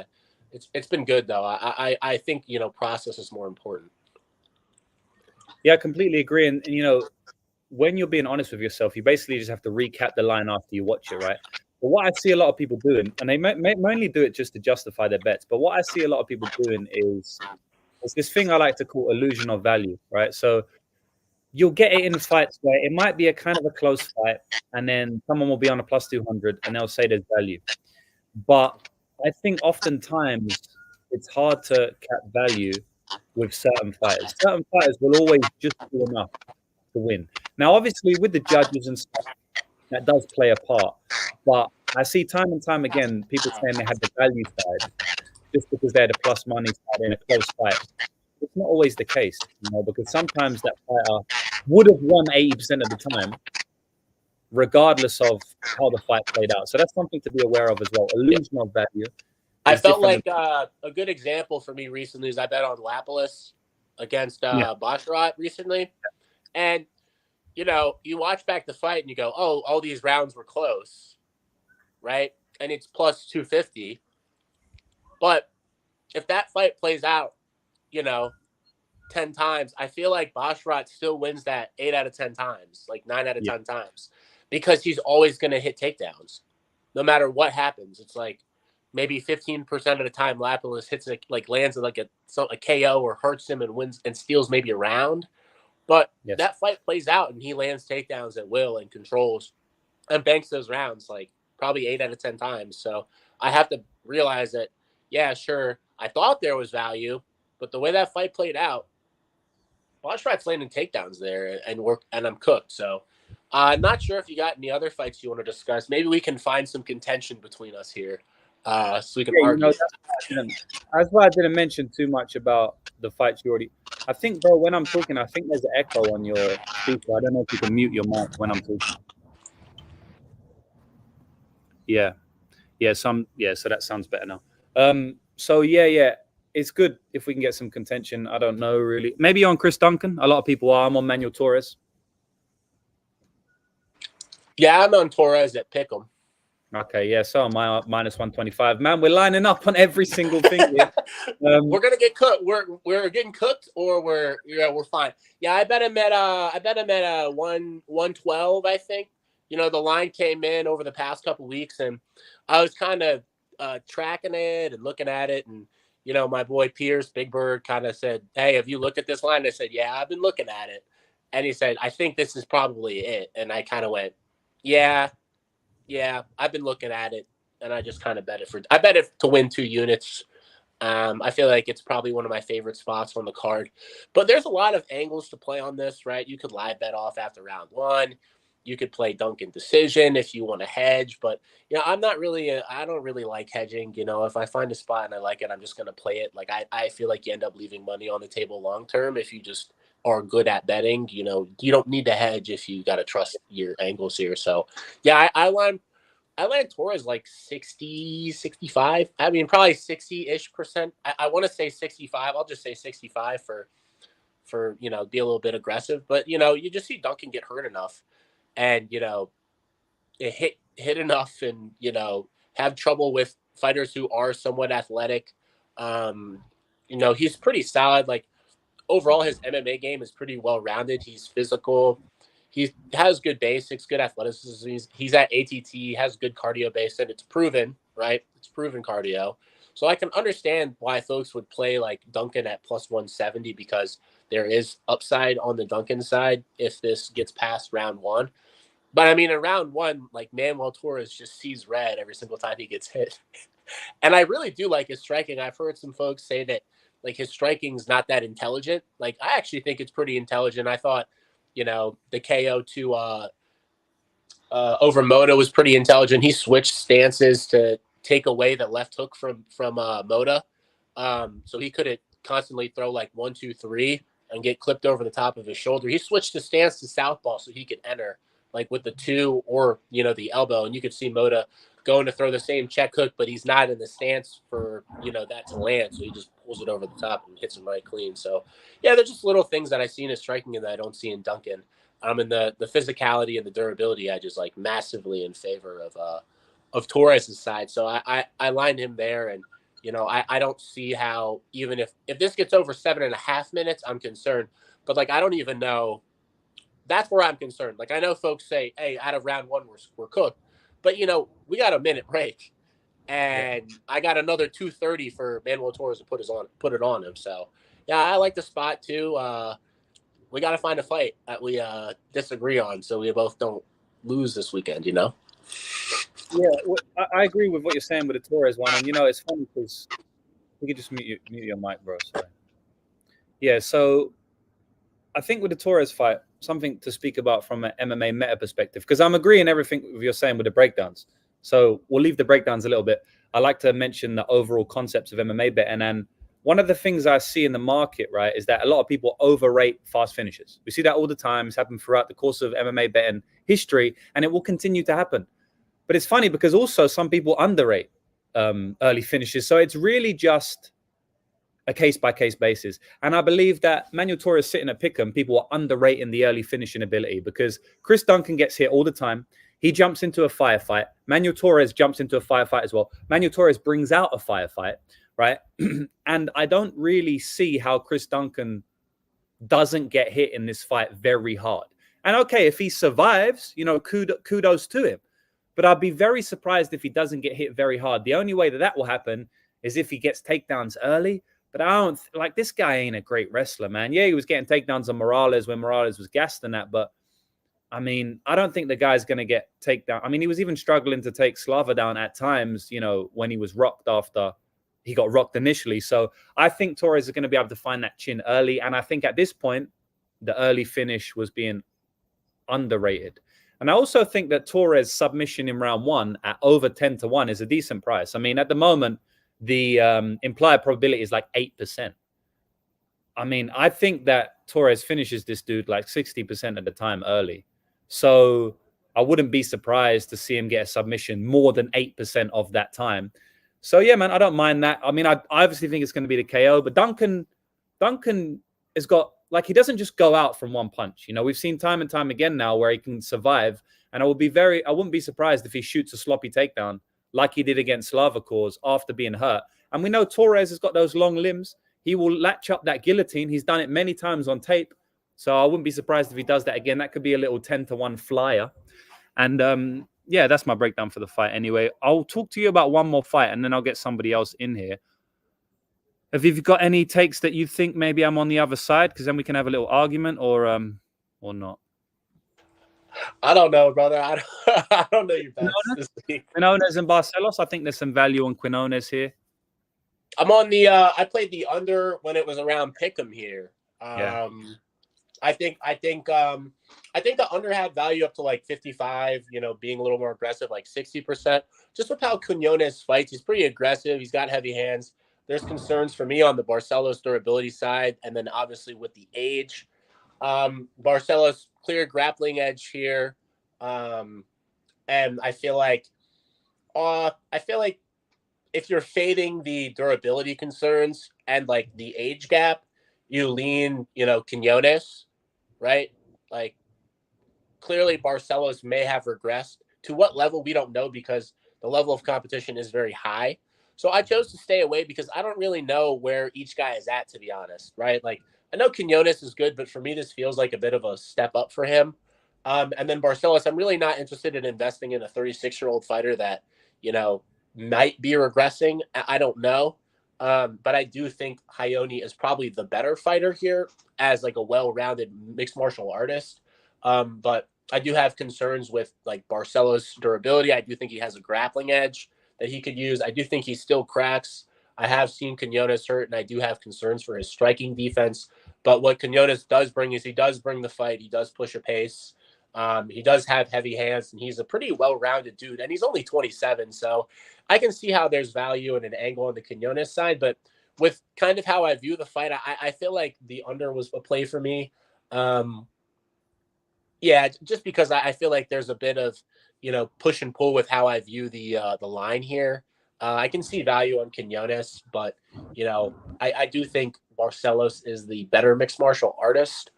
It's been good though. I think, process is more important. Yeah, I completely agree. And when you're being honest with yourself, you basically just have to recap the line after you watch it, right? But what I see a lot of people doing, and they mainly do it just to justify their bets, but what I see a lot of people doing is this thing I like to call illusion of value, right? So you'll get it in fights where it might be a kind of a close fight, and then someone will be on a plus 200 and they'll say there's value. But I think oftentimes it's hard to cap value with certain fighters. Certain fighters will always just do enough to win. Now, obviously, with the judges and stuff, that does play a part. But I see time and time again people saying they had the value side just because they had a plus money side in a close fight. It's not always the case, because sometimes that fighter would have won 80% of the time, regardless of how the fight played out. So that's something to be aware of as well. Illusion of value. I felt like a good example for me recently is I bet on Lapalus against Basharat recently. And, you watch back the fight and you go, oh, all these rounds were close, right? And it's plus 250. But if that fight plays out, 10 times, I feel like Basharat still wins that 8 out of 10 times, like 9 out of 10 times, because he's always going to hit takedowns no matter what happens. It's like maybe 15% of the time Lapalus hits lands like a KO or hurts him and wins and steals maybe a round. But that fight plays out and he lands takedowns at will and controls and banks those rounds like probably 8 out of 10 times. So I have to realize that, yeah, sure, I thought there was value, but the way that fight played out, Basharat's landing takedowns there and I'm cooked. So I'm not sure if you got any other fights you want to discuss. Maybe we can find some contention between us here, so we can argue. That's why I didn't mention too much about the fights you already. I think, bro, when I'm talking, I think there's an echo on your speaker. I don't know if you can mute your mic when I'm talking. Yeah. So that sounds better now. So it's good if we can get some contention. I don't know really. Maybe on Chris Duncan. A lot of people are. I'm on Manuel Torres. Yeah, I'm on Torres at Pick'em. Okay, yeah, so am I, minus 125. Man, we're lining up on every single thing here. We're gonna get cooked. We're getting cooked, or we're fine. Yeah, I bet him at 112. I think. The line came in over the past couple weeks, and I was kind of tracking it and looking at it, and my boy Pierce Big Bird kind of said, "Hey, have you looked at this line?" I said, "Yeah, I've been looking at it," and he said, "I think this is probably it," and I kind of went, "Yeah, I've been looking at it," and I just kind of bet it to win 2 units. I feel like it's probably one of my favorite spots on the card, but there's a lot of angles to play on this, right? You could live bet off after round 1. You could play Duncan decision if you want to hedge, but I don't really like hedging. If I find a spot and I like it, I'm just going to play it. Like I feel like you end up leaving money on the table long-term if you just are good at betting. You don't need to hedge if you got to trust your angles here. So yeah, I land Torres like 60, 65. I mean, probably 60-ish%. I want to say 65. I'll just say 65 for be a little bit aggressive. But, you just see Duncan get hurt enough and, it hit enough and, have trouble with fighters who are somewhat athletic. He's pretty solid. Like, overall, his MMA game is pretty well-rounded. He's physical. he has good basics, good athleticism. He's at ATT, has good cardio base, and it's proven, right? It's proven cardio. So I can understand why folks would play like Duncan at plus 170 because there is upside on the Duncan side if this gets past round one. But I mean, in round one, like Manuel Torres just sees red every single time he gets hit. And I really do like his striking. I've heard some folks say that like his striking's not that intelligent. Like I actually think it's pretty intelligent. I thought, the KO to over Moda was pretty intelligent. He switched stances to take away the left hook from Moda, so he couldn't constantly throw like 1, 2, 3 and get clipped over the top of his shoulder. He switched the stance to southpaw so he could enter like with the 2 or the elbow, and you could see Moda going to throw the same check hook, but he's not in the stance for that to land, so he just pulls it over the top and hits him right clean. So yeah, there's just little things that I see in his striking and that I don't see in Duncan. And the physicality and the durability, I just like massively in favor of Torres' side. So I lined him there, and I don't see how, even if this gets over 7.5 minutes, I'm concerned. But like I don't even know. That's where I'm concerned. Like I know folks say, "Hey, out of round one, we're cooked," but we got a minute break, and I got another 2:30 for Manuel Torres to put it on him. So yeah, I like the spot too. We got to find a fight that we disagree on so we both don't lose this weekend, Yeah, well, I agree with what you're saying with the Torres one. And, it's funny because you could just mute your mic, bro. Sorry. Yeah, so I think with the Torres fight, something to speak about from an MMA meta perspective, because I'm agreeing everything you're saying with the breakdowns. So we'll leave the breakdowns a little bit. I like to mention the overall concepts of MMA betting. And one of the things I see in the market, right, is that a lot of people overrate fast finishes. We see that all the time. It's happened throughout the course of MMA betting history, and it will continue to happen. But it's funny because also some people underrate early finishes. So it's really just a case-by-case basis. And I believe that Manuel Torres sitting at Pick'em, people are underrating the early finishing ability because Chris Duncan gets hit all the time. He jumps into a firefight. Manuel Torres jumps into a firefight as well. Manuel Torres brings out a firefight, right? And I don't really see how Chris Duncan doesn't get hit in this fight very hard. And okay, if he survives, kudos to him. But I'd be very surprised if he doesn't get hit very hard. The only way that will happen is if he gets takedowns early. But I don't like this guy ain't a great wrestler, man. Yeah, he was getting takedowns on Morales when Morales was gassed and that. But I mean, I don't think the guy's going to get takedown. I mean, he was even struggling to take Slava down at times, when he was rocked after he got rocked initially. So I think Torres is going to be able to find that chin early. And I think at this point, the early finish was being underrated. And I also think that Torres' submission in round one at over 10-1 is a decent price. I mean, at the moment, the implied probability is like 8%. I mean, I think that Torres finishes this dude like 60% of the time early. So I wouldn't be surprised to see him get a submission more than 8% of that time. So yeah, man, I don't mind that. I mean, I obviously think it's going to be the KO, but Duncan has got, like, he doesn't just go out from one punch. We've seen time and time again now where he can survive. And I wouldn't be surprised if he shoots a sloppy takedown like he did against Slavakors after being hurt. And we know Torres has got those long limbs. He will latch up that guillotine. He's done it many times on tape. So I wouldn't be surprised if he does that again. That could be a little 10-1 flyer. And yeah, that's my breakdown for the fight anyway. I'll talk to you about one more fight and then I'll get somebody else in here. Have you got any takes that you think maybe I'm on the other side? Because then we can have a little argument or not. I don't know, brother. I don't know your bets this week. Quinones and Barcelos. I think there's some value on Quinones here. I'm on the. I played the under when it was around Pick'em here. Yeah. I think the under had value up to like 55. Being a little more aggressive, like 60%. Just with how Quinones fights, he's pretty aggressive. He's got heavy hands. There's concerns for me on the Barcelos durability side, and then obviously with the age. Barcelos clear grappling edge here, and I feel like if you're fading the durability concerns and like the age gap, you lean Quinones, right? Like clearly Barcelos may have regressed. To what level we don't know because the level of competition is very high. So I chose to stay away because I don't really know where each guy is at, to be honest, right? Like I know Quinones is good, but for me, this feels like a bit of a step up for him. And then Barcelos, I'm really not interested in investing in a 36-year-old fighter that, might be regressing. I don't know. But I do think Hayoni is probably the better fighter here as like a well-rounded mixed martial artist. But I do have concerns with like Barcelos' durability. I do think he has a grappling edge that he could use. I do think he still cracks. I have seen Quinones hurt, and I do have concerns for his striking defense. But what Quinones does bring is he does bring the fight. He does push a pace. He does have heavy hands, and he's a pretty well-rounded dude, and he's only 27. So I can see how there's value in an angle on the Quinones side, but with kind of how I view the fight, I feel like the under was a play for me. Yeah, just because I feel like there's a bit of, push and pull with how I view the line here. I can see value on Quinones, but, I do think Barcelos is the better mixed martial artist.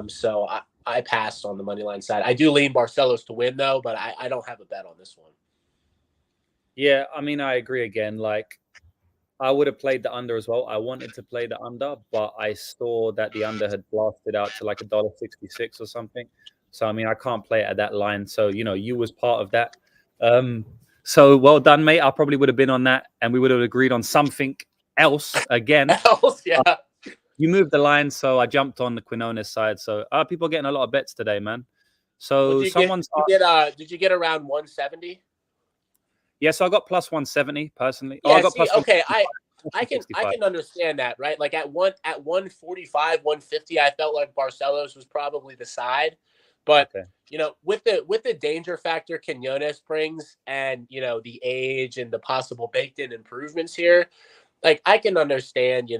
So I passed on the money line side. I do lean Barcelos to win, though, but I don't have a bet on this one. Yeah, I mean, I agree again. Like, I would have played the under as well. I wanted to play the under, but I saw that the under had blasted out to like $1.66 or something. So, I mean, I can't play it at that line. So, you was part of that. So well done, mate. I probably would have been on that, and we would have agreed on something else again. Yeah. You moved the line, so I jumped on the Quinones side. So people are getting a lot of bets today, man. So did you get around 170? Yeah, so I got plus 170 personally. Yeah, I got plus okay. I can understand that, right? Like at 145, 150, I felt like Barcelos was probably the side. But with the danger factor Quinones brings and the age and the possible baked in improvements here, like I can understand,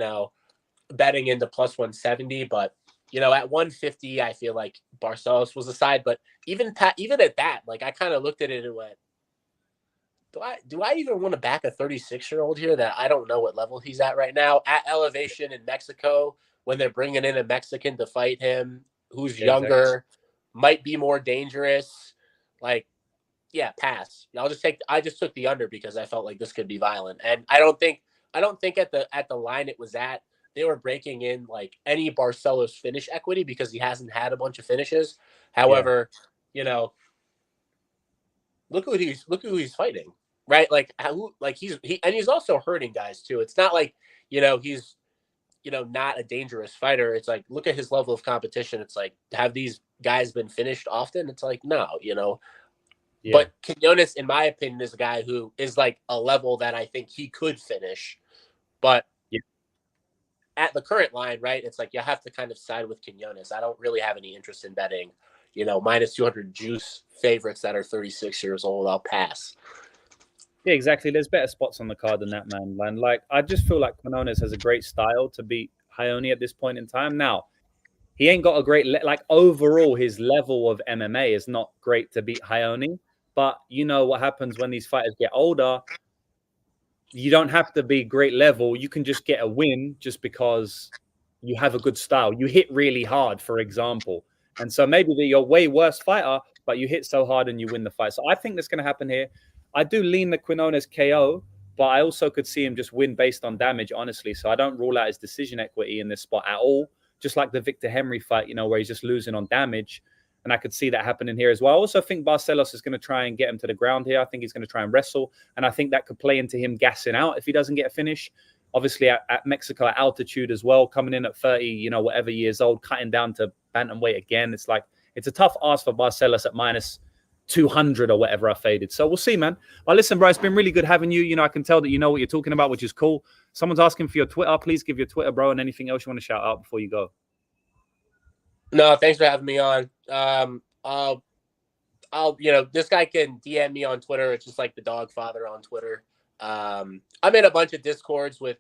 betting into plus 170, but at 150, I feel like Barcelos was the side. But even at that, like I kind of looked at it and went, do I even want to back a 36-year-old here that I don't know what level he's at right now at elevation in Mexico when they're bringing in a Mexican to fight him who's younger, might be more dangerous. Like, yeah, pass. I just took the under because I felt like this could be violent. And I don't think at the line it was at, they were breaking in like any Barcelos finish equity because he hasn't had a bunch of finishes. However, look who he's fighting, right? Like he's also hurting guys too. It's not like, he's, not a dangerous fighter. It's like, look at his level of competition. It's like, have these guys been finished often? It's like, no, Yeah. But Quinones, in my opinion, is a guy who is like a level that I think he could finish. But at the current line, right, it's like you have to kind of side with Quinones. I don't really have any interest in betting, minus 200 juice favorites that are 36 years old. I'll pass. Yeah, exactly. There's better spots on the card than that, man. Like, I just feel like Quinones has a great style to beat Hayoni at this point in time. Now, he ain't got a great like overall. His level of MMA is not great to beat Hayoni, but you know what happens when these fighters get older. You don't have to be great level. You can just get a win just because you have a good style. You hit really hard, for example. And so maybe you're way worse fighter, but you hit so hard and you win the fight. So I think that's going to happen here. I do lean the Quinones KO, but I also could see him just win based on damage, honestly. So I don't rule out his decision equity in this spot at all. Just like the Victor Henry fight, where he's just losing on damage. And I could see that happening here as well. I also think Barcelos is going to try and get him to the ground here. I think he's going to try and wrestle. And I think that could play into him gassing out if he doesn't get a finish. Obviously, at Mexico, at altitude as well, coming in at 30, whatever years old, cutting down to bantamweight again. It's like, it's a tough ask for Barcelos at minus 200 or whatever I faded. So we'll see, man. Well, listen, bro, it's been really good having you. I can tell that you know what you're talking about, which is cool. Someone's asking for your Twitter. Please give your Twitter, bro, and anything else you want to shout out before you go. No, thanks for having me on. I'll this guy can DM me on Twitter. It's just like the Dog Father on Twitter. I'm in a bunch of Discords with,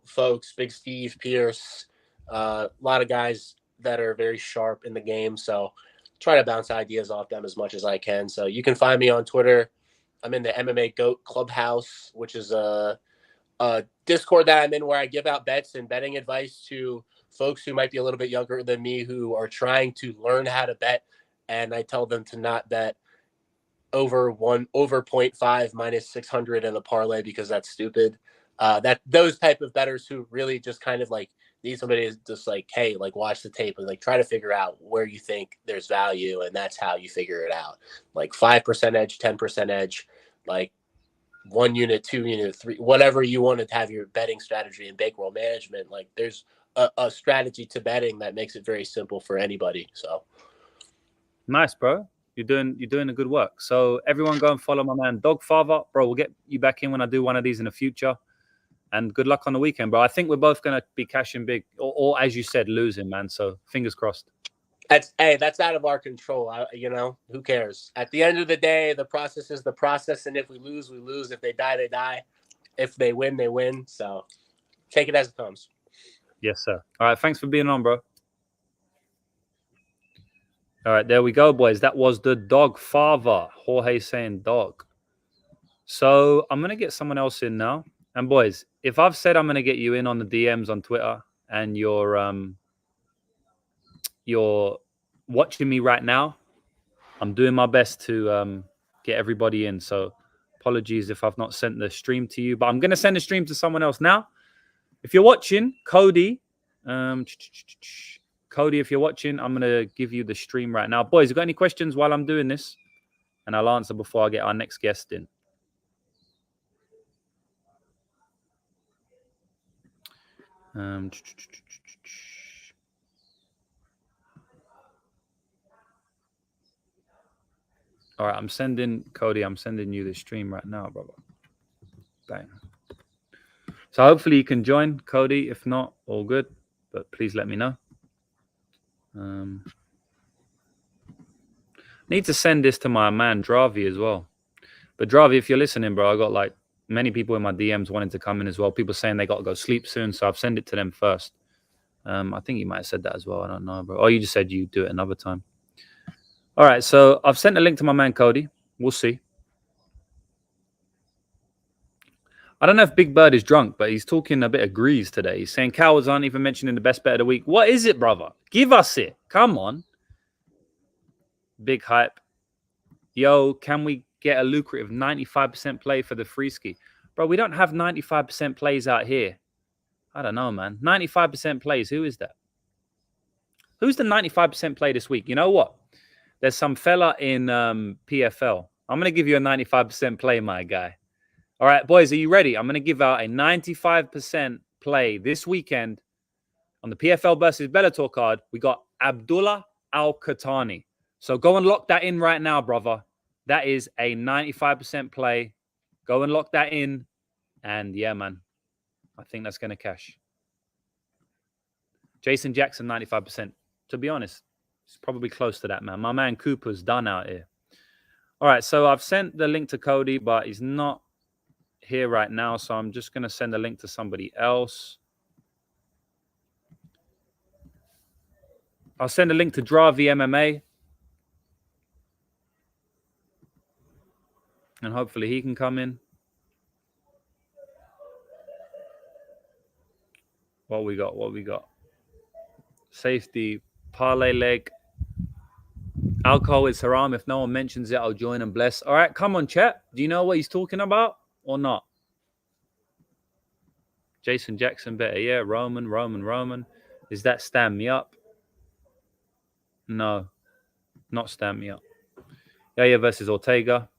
folks, Big Steve, Pierce, a lot of guys that are very sharp in the game. So try to bounce ideas off them as much as I can. So you can find me on Twitter. I'm in the MMA GOAT Clubhouse, which is a Discord that I'm in where I give out bets and betting advice to folks who might be a little bit younger than me who are trying to learn how to bet. And I tell them to not bet over 0.5 minus 600 in a parlay because that's stupid. That those type of bettors who really just kind of like need somebody to just like, hey, like watch the tape and like try to figure out where you think there's value, and that's how you figure it out. Like 5% edge, 10% edge, like 1 unit, 2 unit, 3, whatever you want to have your betting strategy and bankroll management. Like there's a strategy to betting that makes it very simple for anybody. So nice, bro. You're doing a good work. So everyone go and follow my man Dogfather, bro. We'll get you back in when I do one of these in the future. And good luck on the weekend, bro. I think we're both gonna be cashing big, or as you said, losing, man. So fingers crossed. That's out of our control. Who cares? At the end of the day, the process is the process, and if we lose, we lose. If they die, they die. If they win, they win. So take it as it comes. Yes, sir. All right, thanks for being on, bro. All right, there we go, boys. That was the Dogfather. Jorge saying dog. So I'm gonna get someone else in now. And boys, if I've said I'm gonna get you in on the DMs on Twitter and you're watching me right now, I'm doing my best to get everybody in. So apologies if I've not sent the stream to you, but I'm gonna send the stream to someone else now. If you're watching, Cody, if you're watching, I'm gonna give you the stream right now. Boys, you got any questions while I'm doing this? And I'll answer before I get our next guest in. All right, I'm sending you the stream right now, brother. Bang. So hopefully you can join, Cody. If not, all good. But please let me know. Need to send this to my man Dravi as well. But Dravi, if you're listening, bro, I got like many people in my DMs wanting to come in as well. People saying they got to go sleep soon, so I've sent it to them first. I think you might have said that as well. I don't know, bro. Oh, you just said you do it another time. All right, so I've sent a link to my man Cody. We'll see. I don't know if Big Bird is drunk, but he's talking a bit of grease today. He's saying cowards aren't even mentioning the best bet of the week. What is it, brother? Give us it. Come on. Big hype. Yo, can we get a lucrative 95% play for the free ski? Bro, we don't have 95% plays out here. I don't know, man. 95% plays. Who is that? Who's the 95% play this week? You know what? There's some fella in PFL. I'm going to give you a 95% play, my guy. All right, boys, are you ready? I'm going to give out a 95% play this weekend on the PFL versus Bellator card. We got Abdullah Al-Qatani. So go and lock that in right now, brother. That is a 95% play. Go and lock that in. And yeah, man, I think that's going to cash. Jason Jackson, 95%. To be honest, it's probably close to that, man. My man Cooper's done out here. All right, so I've sent the link to Cody, but he's not here right now. So I'm just going to send a link to somebody else. I'll send a link to Dravi MMA. And hopefully he can come in. What we got? Safety, parlay leg. Alcohol is haram. If no one mentions it, I'll join and bless. All right, come on, chat. Do you know what he's talking about or not? Jason Jackson better. Yeah, Roman. Is that stand me up? No, not stand me up. Yeah, versus Ortega.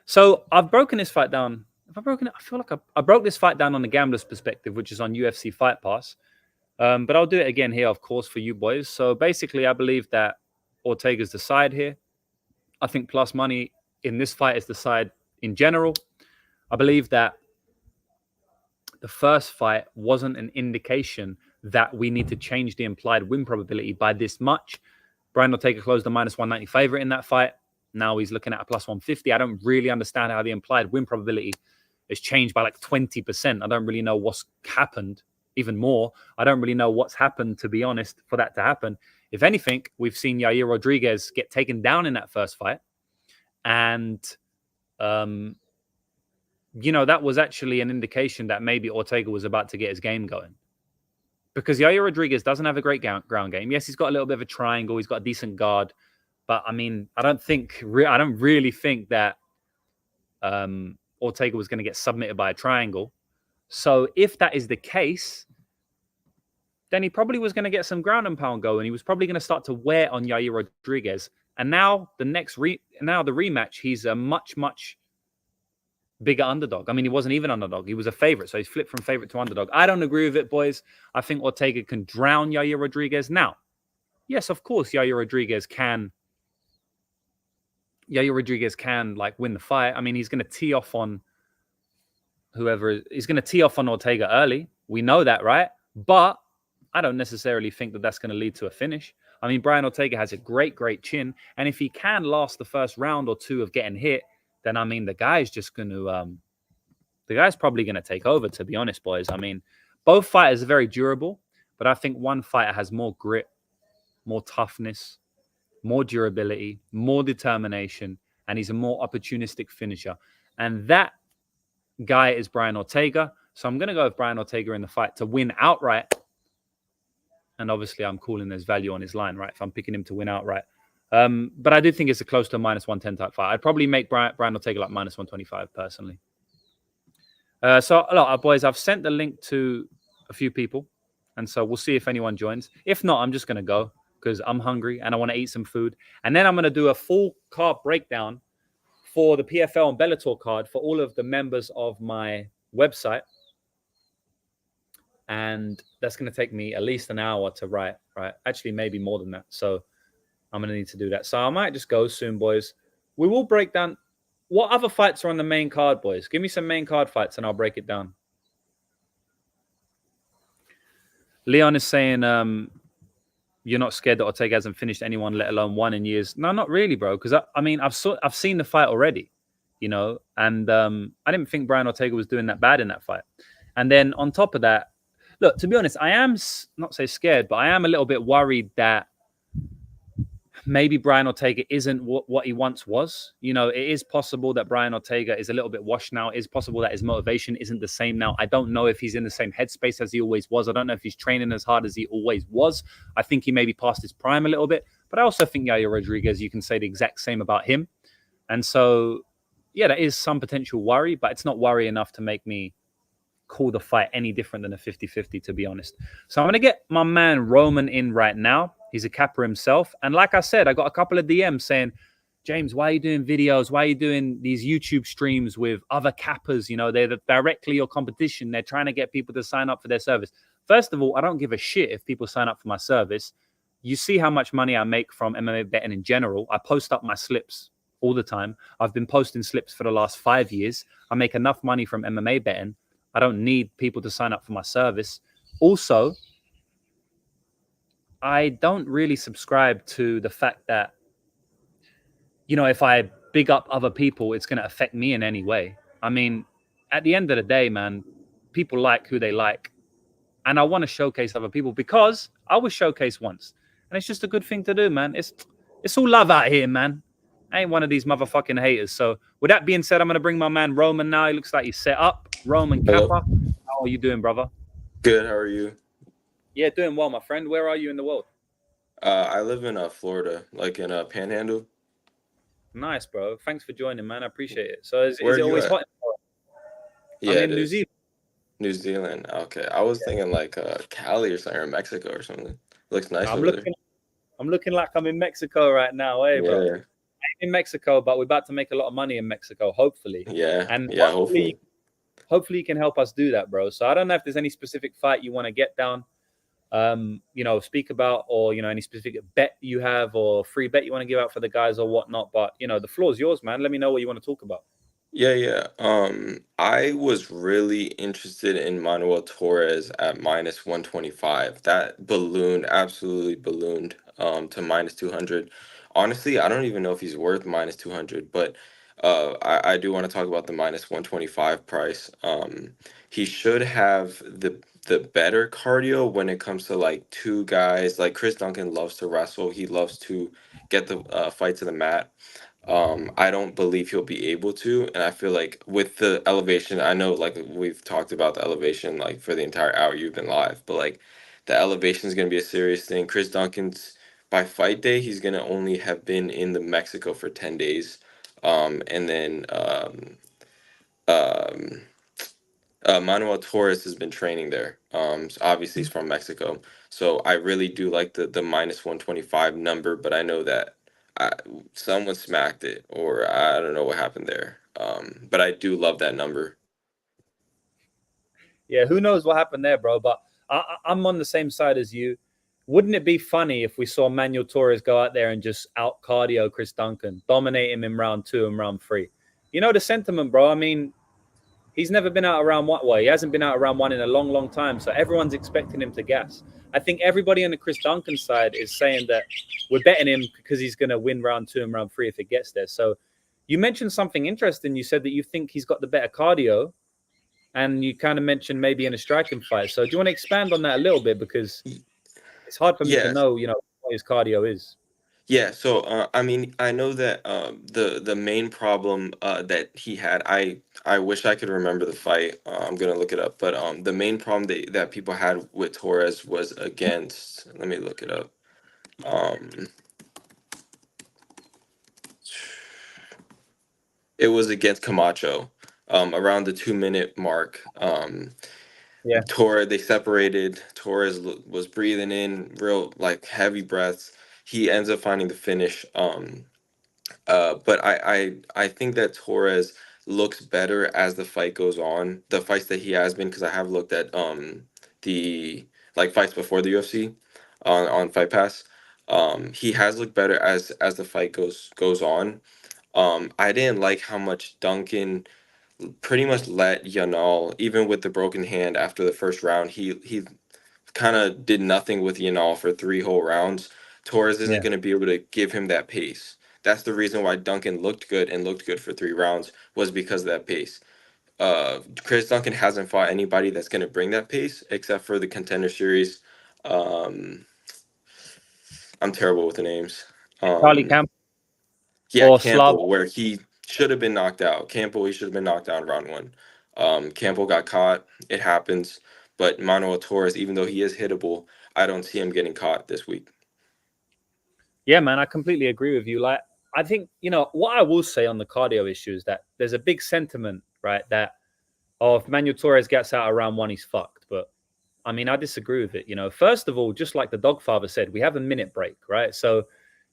So I've broken this fight down. Have I broken it? I feel like I broke this fight down on the gambler's perspective, which is on UFC Fight Pass. But I'll do it again here, of course, for you boys. So basically, I believe that Ortega's the side here. I think plus money in this fight is the side in general. I believe that the first fight wasn't an indication that we need to change the implied win probability by this much. Brian Ortega closed the -190 favorite in that fight. Now he's looking at a +150. I don't really understand how the implied win probability has changed by like 20%. I don't really know what's happened. Even more, I don't really know what's happened, to be honest, for that to happen. If anything, we've seen Yair Rodriguez get taken down in that first fight. And, that was actually an indication that maybe Ortega was about to get his game going. Because Yair Rodriguez doesn't have a great ground game. Yes, he's got a little bit of a triangle. He's got a decent guard. But, I mean, I don't really think that Ortega was going to get submitted by a triangle. So if that is the case, then he probably was going to get some ground and pound going. He was probably going to start to wear on Yair Rodriguez. And now the rematch, he's a much bigger underdog. I mean, he wasn't even underdog. He was a favorite. So he's flipped from favorite to underdog. I don't agree with it, boys. I think Ortega can drown Yair Rodriguez. Now, yes, of course, Yair Rodriguez can like win the fight. I mean, he's going to tee off on he's going to tee off on Ortega early. We know that, right? But I don't necessarily think that that's going to lead to a finish. I mean, Brian Ortega has a great chin. And if he can last the first round or two of getting hit, then, I mean, the guy's probably going to take over, to be honest, boys. I mean, both fighters are very durable, but I think one fighter has more grit, more toughness, more durability, more determination, and he's a more opportunistic finisher. And that guy is Brian Ortega. So I'm going to go with Brian Ortega in the fight to win outright. And obviously, I'm calling there's value on his line, right? If I'm picking him to win outright. But I do think it's a close to a -110 type fight. I'd probably make Brian Ortega like -125 personally. So, look, boys, I've sent the link to a few people. And so we'll see if anyone joins. If not, I'm just going to go because I'm hungry and I want to eat some food. And then I'm going to do a full card breakdown for the PFL and Bellator card for all of the members of my website. And that's going to take me at least an hour to write, right? Actually, maybe more than that. So I'm going to need to do that. So I might just go soon, boys. We will break down what other fights are on the main card, boys. Give me some main card fights and I'll break it down. Leon is saying you're not scared that Ortega hasn't finished anyone, let alone one in years. No, not really, bro. Because I mean, I've seen the fight already, you know, and I didn't think Brian Ortega was doing that bad in that fight. And then on top of that, look, to be honest, I am not say scared, but I am a little bit worried that maybe Brian Ortega isn't what he once was. You know, it is possible that Brian Ortega is a little bit washed now. It is possible that his motivation isn't the same now. I don't know if he's in the same headspace as he always was. I don't know if he's training as hard as he always was. I think he maybe passed his prime a little bit. But I also think Yair Rodriguez, you can say the exact same about him. And so, yeah, there is some potential worry, but it's not worry enough to make me call the fight any different than a 50-50, to be honest. So I'm going to get my man Roman in right now. He's a capper himself. And like I said, I got a couple of DMs saying, James, why are you doing videos? Why are you doing these YouTube streams with other cappers? You know, they're directly your competition. They're trying to get people to sign up for their service. First of all, I don't give a shit if people sign up for my service. You see how much money I make from MMA betting in general. I post up my slips all the time. I've been posting slips for the last 5 years. I make enough money from MMA betting. I don't need people to sign up for my service. Also, I don't really subscribe to the fact that, you know, if I big up other people, it's going to affect me in any way. I mean, at the end of the day, man, people like who they like. And I want to showcase other people because I was showcased once. And it's just a good thing to do, man. It's all love out here, man. I ain't one of these motherfucking haters. So with that being said, I'm going to bring my man Roman now. He looks like he's set up. Roman Kappa. How are you doing, brother? Good. How are you? Yeah, doing well, my friend. Where are you in the world? I live in Florida, like in Panhandle. Nice, bro. Thanks for joining, man. I appreciate it. So is Where it are you always at? hot? Yeah, I'm it in New is. Zealand. New Zealand. Okay. I was thinking like Cali or something, or Mexico or something. Looks nice I'm over there. looking like I'm in Mexico right now, hey, bro. Yeah. I'm in Mexico, but we're about to make a lot of money in Mexico, hopefully. Yeah. And Yeah. Hopefully. hopefully you can help us do that, bro. So I don't know if there's any specific fight you want to get down, you know, speak about, or, you know, any specific bet you have or free bet you want to give out for the guys or whatnot. But, you know, the floor is yours, man. Let me know what you want to talk about. Yeah. I was really interested in Manuel Torres at -125. That absolutely ballooned to -200. Honestly, I don't even know if he's worth -200, but I do want to talk about the -125 price. He should have the better cardio when it comes to like two guys. Like Chris Duncan loves to wrestle. He loves to get the fight to the mat. I don't believe he'll be able to, and I feel like with the elevation, I know like we've talked about the elevation like for the entire hour you've been live, but like the elevation is going to be a serious thing. Chris Duncan's by fight day, he's going to only have been in the Mexico for 10 days, and then Manuel Torres has been training there. So obviously he's from Mexico, so I really do like the minus 125 number. But I know that someone smacked it, or I don't know what happened there. But I do love that number. Yeah, who knows what happened there, bro? But I'm on the same side as you. Wouldn't it be funny if we saw Manuel Torres go out there and just out cardio Chris Duncan, dominate him in round 2 and round 3? You know the sentiment, bro. I mean, he's never been out around one. Well, he hasn't been out around 1 in a long, long time. So everyone's expecting him to gas. I think everybody on the Chris Duncan side is saying that we're betting him because he's going to win round 2 and round 3 if it gets there. So you mentioned something interesting. You said that you think he's got the better cardio. And you kind of mentioned maybe in a striking fight. So do you want to expand on that a little bit? Because it's hard for me to Yes. know, what his cardio is. Yeah, so I mean, I know that the main problem that he had, I wish I could remember the fight. I'm gonna look it up, but the main problem that people had with Torres was against. Let me look it up. Um, it was against Camacho, around the 2 minute mark. Yeah. Torres, they separated. Torres was breathing in real like heavy breaths. He ends up finding the finish. But I think that Torres looks better as the fight goes on. The fights that he has been, because I have looked at the like fights before the UFC on Fight Pass. He has looked better as the fight goes on. I didn't like how much Duncan pretty much let Yanal, even with the broken hand after the first round, he kind of did nothing with Yanal for 3 whole rounds. Torres isn't Yeah. going to be able to give him that pace. That's the reason why Duncan looked good and looked good for 3 rounds, was because of that pace. Chris Duncan hasn't fought anybody that's going to bring that pace except for the Contender Series. Um, I'm terrible with the names. Charlie Um, Campbell yeah, or Slav. Campbell, where he should have been knocked out. Campbell, he should have been knocked out in round 1. Campbell got caught. It happens. But Manuel Torres, even though he is hittable, I don't see him getting caught this week. Yeah, man, I completely agree with you. Like, I think, what I will say on the cardio issue is that there's a big sentiment, right, that, if Manuel Torres gets out around 1, he's fucked. But, I mean, I disagree with it. First of all, just like the Dogfather said, we have a minute break, right? So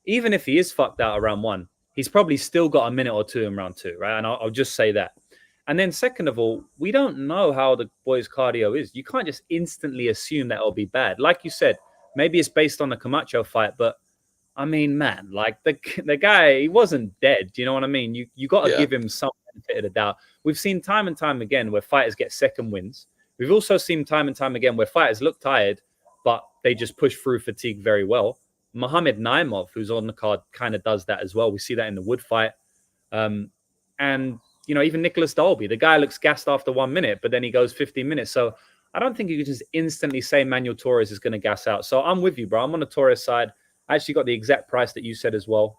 even if he is fucked out around 1, he's probably still got a minute or 2 in round 2, right? And I'll just say that. And then second of all, we don't know how the boy's cardio is. You can't just instantly assume that it'll be bad. Like you said, maybe it's based on the Camacho fight, but I mean, man, like the guy, he wasn't dead. Do you know what I mean? You got to Yeah. give him some benefit of the doubt. We've seen time and time again where fighters get second wins. We've also seen time and time again where fighters look tired, but they just push through fatigue very well. Mohamed Naimov, who's on the card, kind of does that as well. We see that in the Wood fight. And, even Nicholas Dalby, the guy looks gassed after 1 minute, but then he goes 15 minutes. So I don't think you can just instantly say Manuel Torres is going to gas out. So I'm with you, bro. I'm on the Torres side. I actually got the exact price that you said as well.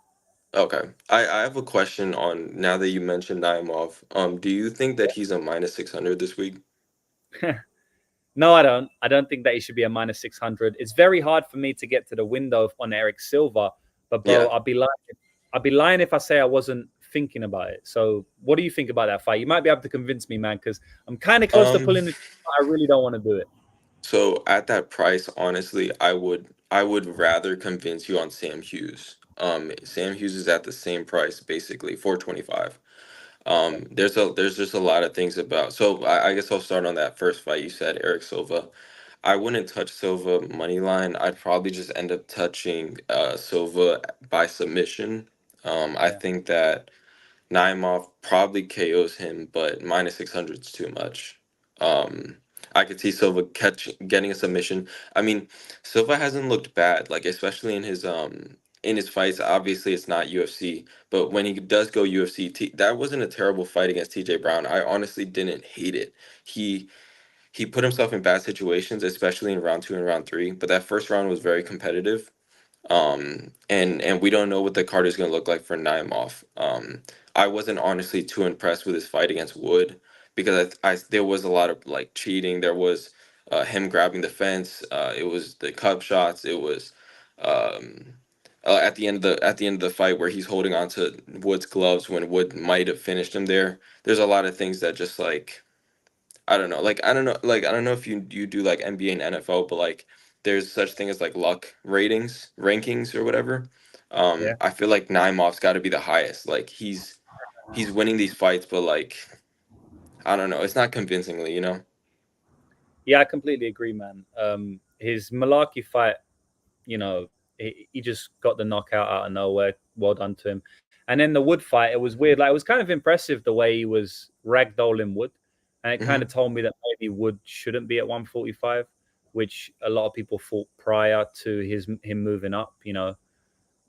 Okay. I have a question on, now that you mentioned Naimov. Do you think that he's a minus 600 this week? No, I don't. I don't think that he should be a minus 600. It's very hard for me to get to the window on Eric Silva. But, bro, Yeah. I'll be lying. I'd be lying if I say I wasn't thinking about it. So what do you think about that fight? You might be able to convince me, man, because I'm kind of close to pulling the I really don't want to do it. So at that price, honestly, I would rather convince you on Sam Hughes. Sam Hughes is at the same price, basically, 425. There's just a lot of things about. So I guess I'll start on that first fight. You said Eric Silva. I wouldn't touch Silva money line. I'd probably just end up touching Silva by submission. I Yeah. think that Naimov probably KOs him, but minus 600 is too much. Um, I could see Silva getting a submission. I mean, Silva hasn't looked bad, like especially in his fights. Obviously, it's not UFC, but when he does go UFC, that wasn't a terrible fight against TJ Brown. I honestly didn't hate it. He put himself in bad situations, especially in round 2 and round 3. But that first round was very competitive. And we don't know what the card is going to look like for Naimov. I wasn't honestly too impressed with his fight against Wood, because there was a lot of like cheating. There was him grabbing the fence. It was the cup shots. It was um, at the end of the fight where he's holding on to Wood's gloves when Wood might have finished him there. There's a lot of things that just like I don't know. Like I don't know. Like I don't know if you do like NBA and NFL, but like there's such thing as like luck rankings or whatever. Yeah. I feel like Naimov's got to be the highest. Like he's winning these fights, but like I don't know. It's not convincingly, you know. Yeah, I completely agree, man. His Malarkey fight, he just got the knockout out of nowhere. Well done to him. And then the Wood fight, it was weird. Like, it was kind of impressive the way he was ragdolling Wood, and it kind Hmm. of told me that maybe Wood shouldn't be at 145, which a lot of people thought prior to him moving up.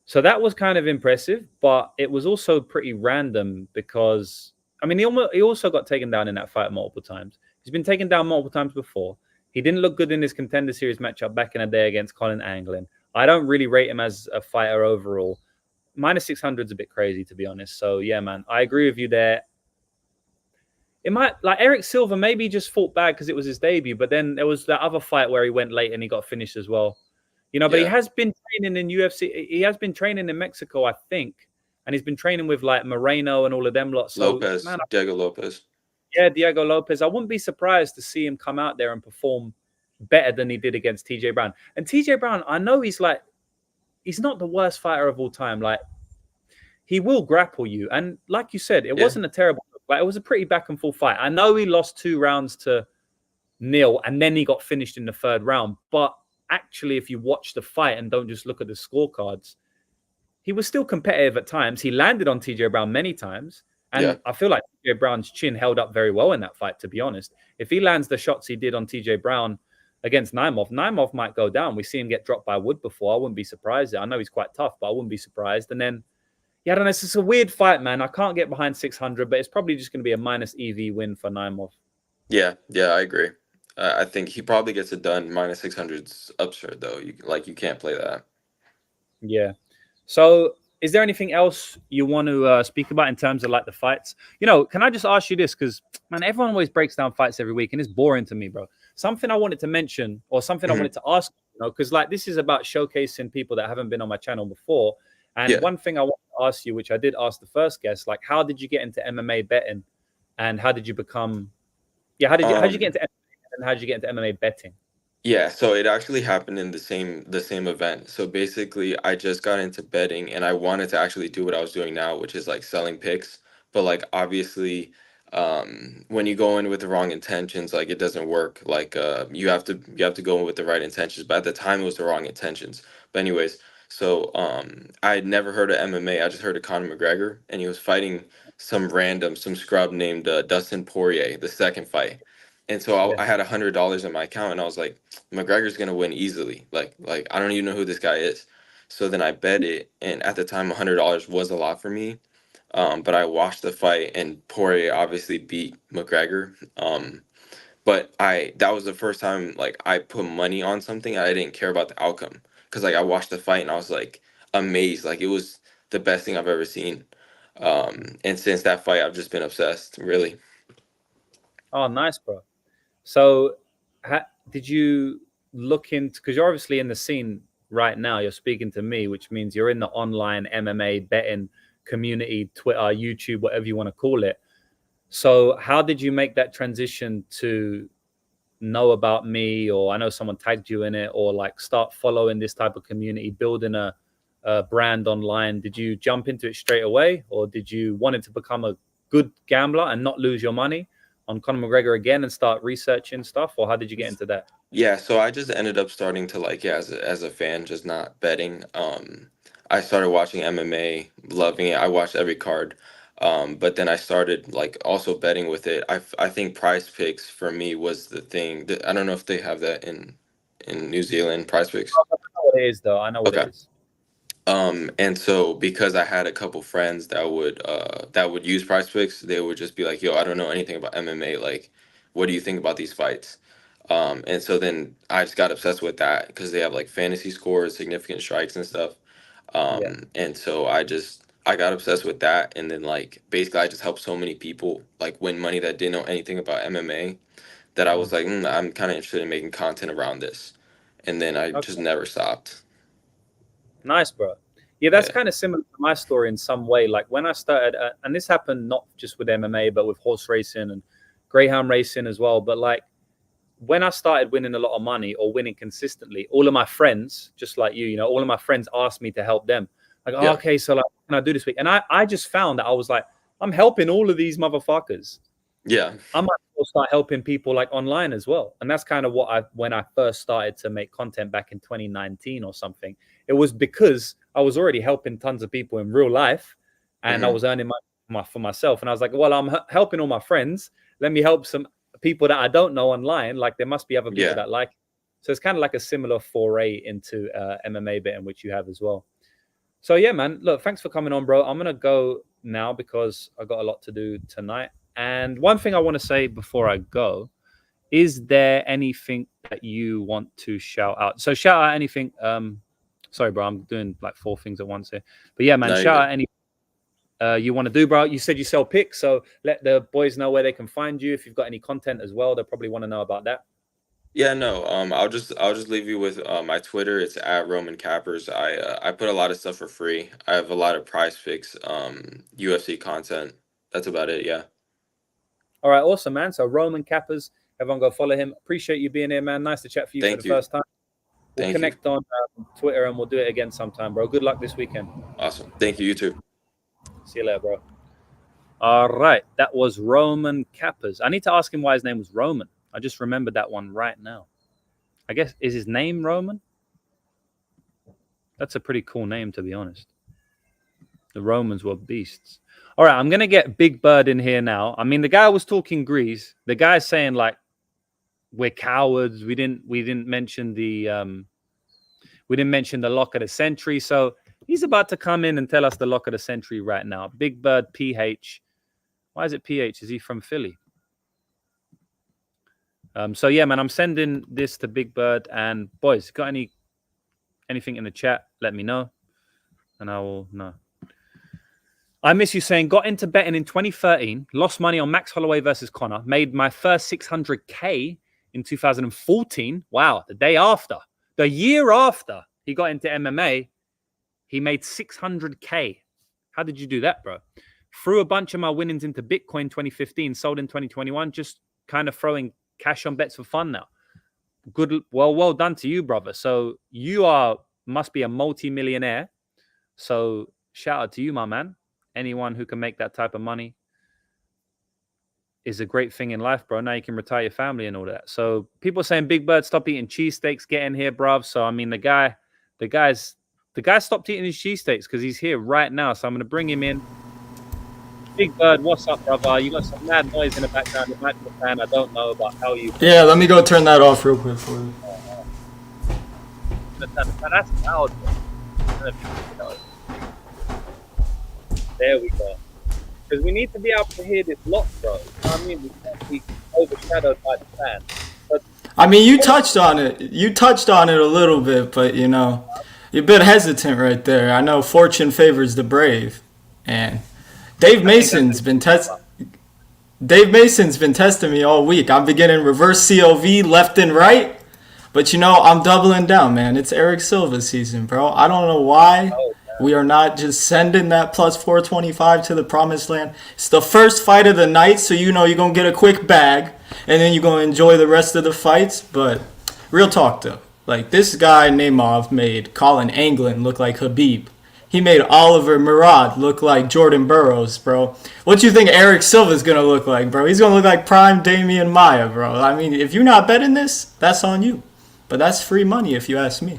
So that was kind of impressive, but it was also pretty random because I mean he also got taken down in that fight multiple times. He's been taken down multiple times before. He didn't look good in his contender series matchup back in the day against Colin Anglin. I don't really rate him as a fighter overall. Minus 600 is a bit crazy, to be honest. So yeah, man, I agree with you there. It might, like, Eric Silva maybe just fought bad because it was his debut, but then there was that other fight where he went late and he got finished as well. But he Yeah, has been training in UFC. He has been training in Mexico, I think, and he's been training with like Moreno and all of them lot. So man, Diego Lopez. yeah, Diego Lopez. I wouldn't be surprised to see him come out there and perform better than he did against TJ Brown. And TJ Brown, I know he's not the worst fighter of all time. Like, he will grapple you, and like you said, it Yeah, wasn't a terrible. Like, it was a pretty back and forth fight. I know he lost 2 rounds to nil, and then he got finished in the third round. But actually, if you watch the fight and don't just look at the scorecards, he was still competitive at times. He landed on TJ Brown many times. yeah. And I feel like TJ Brown's chin held up very well in that fight, to be honest. If he lands the shots he did on TJ Brown against Naimov might go down. We see him get dropped by Wood before. I wouldn't be surprised. I know he's quite tough, but I wouldn't be surprised. And then, yeah, I don't know. It's just a weird fight, man. I can't get behind 600, but it's probably just going to be a minus EV win for Naimov. Yeah, yeah, I agree. I think he probably gets it done. Minus 600's absurd though. You can't play that. Yeah. So, is there anything else you want to speak about in terms of like the fights? Can I just ask you this? Because, man, everyone always breaks down fights every week, and it's boring to me, bro. Something I wanted to mention, or something I Hmm. wanted to ask, because like this is about showcasing people that haven't been on my channel before. And Yeah. one thing I want to ask you, which I did ask the first guest, like, how did you get into MMA betting, and how did you become? Yeah, how did you get into MMA, and how did you get into MMA betting? Yeah, so it actually happened in the same event. So basically, I just got into betting and I wanted to actually do what I was doing now, which is like selling picks. But like obviously, when you go in with the wrong intentions, like it doesn't work. Like you have to go in with the right intentions. But at the time, it was the wrong intentions. But anyways, so I had never heard of MMA. I just heard of Conor McGregor, and he was fighting some scrub named Dustin Poirier, the second fight. And so Yeah. I had $100 in my account, and I was like, McGregor's gonna win easily. Like I don't even know who this guy is. So then I bet it, and at the time, $100 was a lot for me. But I watched the fight, and Poirier obviously beat McGregor. But that was the first time like I put money on something. I didn't care about the outcome because like I watched the fight and I was like amazed. Like it was the best thing I've ever seen. And since that fight, I've just been obsessed. Really. Oh, nice, bro. So, did you look into, because you're obviously in the scene right now, you're speaking to me, which means you're in the online MMA betting community, Twitter, YouTube, whatever you want to call it. So, how did you make that transition to know about me, or I know someone tagged you in it, or like start following this type of community, building a brand online? Did you jump into it straight away, or did you want it to become a good gambler and not lose your money on Conor McGregor again and start researching stuff, or how did you get into that? Yeah, so I just ended up starting to like, yeah, as a fan, just not betting. I started watching MMA, loving it. I watched every card. But then I started like also betting with it. I think Prize Picks for me was the thing. I don't know if they have that in New Zealand, Prize Picks. I know what it is, though. I know what it Okay. is. And so because I had a couple friends that would use Prize Picks, they would just be like, "Yo, I don't know anything about MMA. Like, what do you think about these fights?" And so then I just got obsessed with that because they have like fantasy scores, significant strikes, and stuff. Yeah. And so I got obsessed with that, and then like basically I just helped so many people like win money that didn't know anything about MMA that I was Mm. like, I'm kind of interested in making content around this, and then I Okay. just never stopped. Nice, bro. Yeah, that's Yeah. kind of similar to my story in some way. Like when I started, and this happened not just with MMA, but with horse racing and greyhound racing as well. But like when I started winning a lot of money or winning consistently, all of my friends, just like you, all of my friends asked me to help them. Like, oh, okay, so like, what can I do this week? And I just found that I was like, I'm helping all of these motherfuckers. Yeah. I might well start helping people like online as well. And that's kind of when I first started to make content back in 2019 or something. It was because I was already helping tons of people in real life and I was earning money for myself. And I was like, well, I'm helping all my friends. Let me help some people that I don't know online. Like there must be other people that like it. So it's kind of like a similar foray into MMA betting, which you have as well. So yeah, man, look, thanks for coming on, bro. I'm going to go now because I got a lot to do tonight. And one thing I want to say before I go, is there anything that you want to shout out? So shout out anything. Sorry, bro, I'm doing like 4 things at once here. But yeah, man, shout out any you want to do, bro. You said you sell picks, so let the boys know where they can find you. If you've got any content as well, they'll probably want to know about that. Yeah, no. I'll just leave you with my Twitter. It's at Roman Cappers. I put a lot of stuff for free. I have a lot of Prize Picks, UFC content. That's about it. Yeah. All right, awesome, man. So Roman Cappers, everyone go follow him. Appreciate you being here, man. Nice to chat for you for the first time. We'll connect on Twitter and we'll do it again sometime, bro. Good luck this weekend. Awesome. Thank you. You too. See you later, bro. All right, that was Roman Cappers. I need to ask him why his name was Roman. I just remembered that one right now. I guess, is his name Roman? That's a pretty cool name, to be honest. The Romans were beasts. All right, I'm going to get Big Bird in here now. I mean, the guy was talking Greece. The guy's saying, like, we're cowards. We didn't mention the lock of the century. So he's about to come in and tell us the lock of the century right now. Big Bird PH. Why is it PH? Is he from Philly? So yeah, man, I'm sending this to Big Bird. And boys, got anything in the chat? Let me know, and I will know. I miss you saying got into betting in 2013, lost money on Max Holloway versus Conor, made my first 600K in 2014. Wow, the year after he got into MMA, he made 600K. How did you do that, bro? Threw a bunch of my winnings into Bitcoin 2015, sold in 2021, just kind of throwing cash on bets for fun now. Good, well done to you, brother. So you must be a multi-millionaire. So shout out to you, my man. Anyone who can make that type of money is a great thing in life, bro. Now you can retire your family and all that. So people are saying, Big Bird, stop eating cheesesteaks, get in here, bruv. So I mean, the guy stopped eating his cheesesteaks because he's here right now. So I'm gonna bring him in. Big Bird, what's up, brother? You got some mad noise in the background. You might be a fan. I don't know about how you. Yeah, let me go turn that off real quick for you. That's loud. There we go. Because we need to be able to hear this lot, bro. You know what I mean? We can't be overshadowed by the fan. But I mean, you touched on it. You touched on it a little bit, but you're a bit hesitant right there. I know fortune favors the brave, and Dave Mason's been testing me all week. I'm beginning reverse COV left and right, but I'm doubling down, man. It's Eric Silva season, bro. I don't know why we are not just sending that plus 425 to the promised land. It's the first fight of the night, so you're going to get a quick bag, and then you're going to enjoy the rest of the fights. But real talk, though. Like, this guy, Nemov, made Colin Anglin look like Khabib. He made Oliver Murad look like Jordan Burroughs, bro. What you think Eric Silva's going to look like, bro? He's going to look like prime Damian Maia, bro. I mean, if you're not betting this, that's on you. But that's free money if you ask me.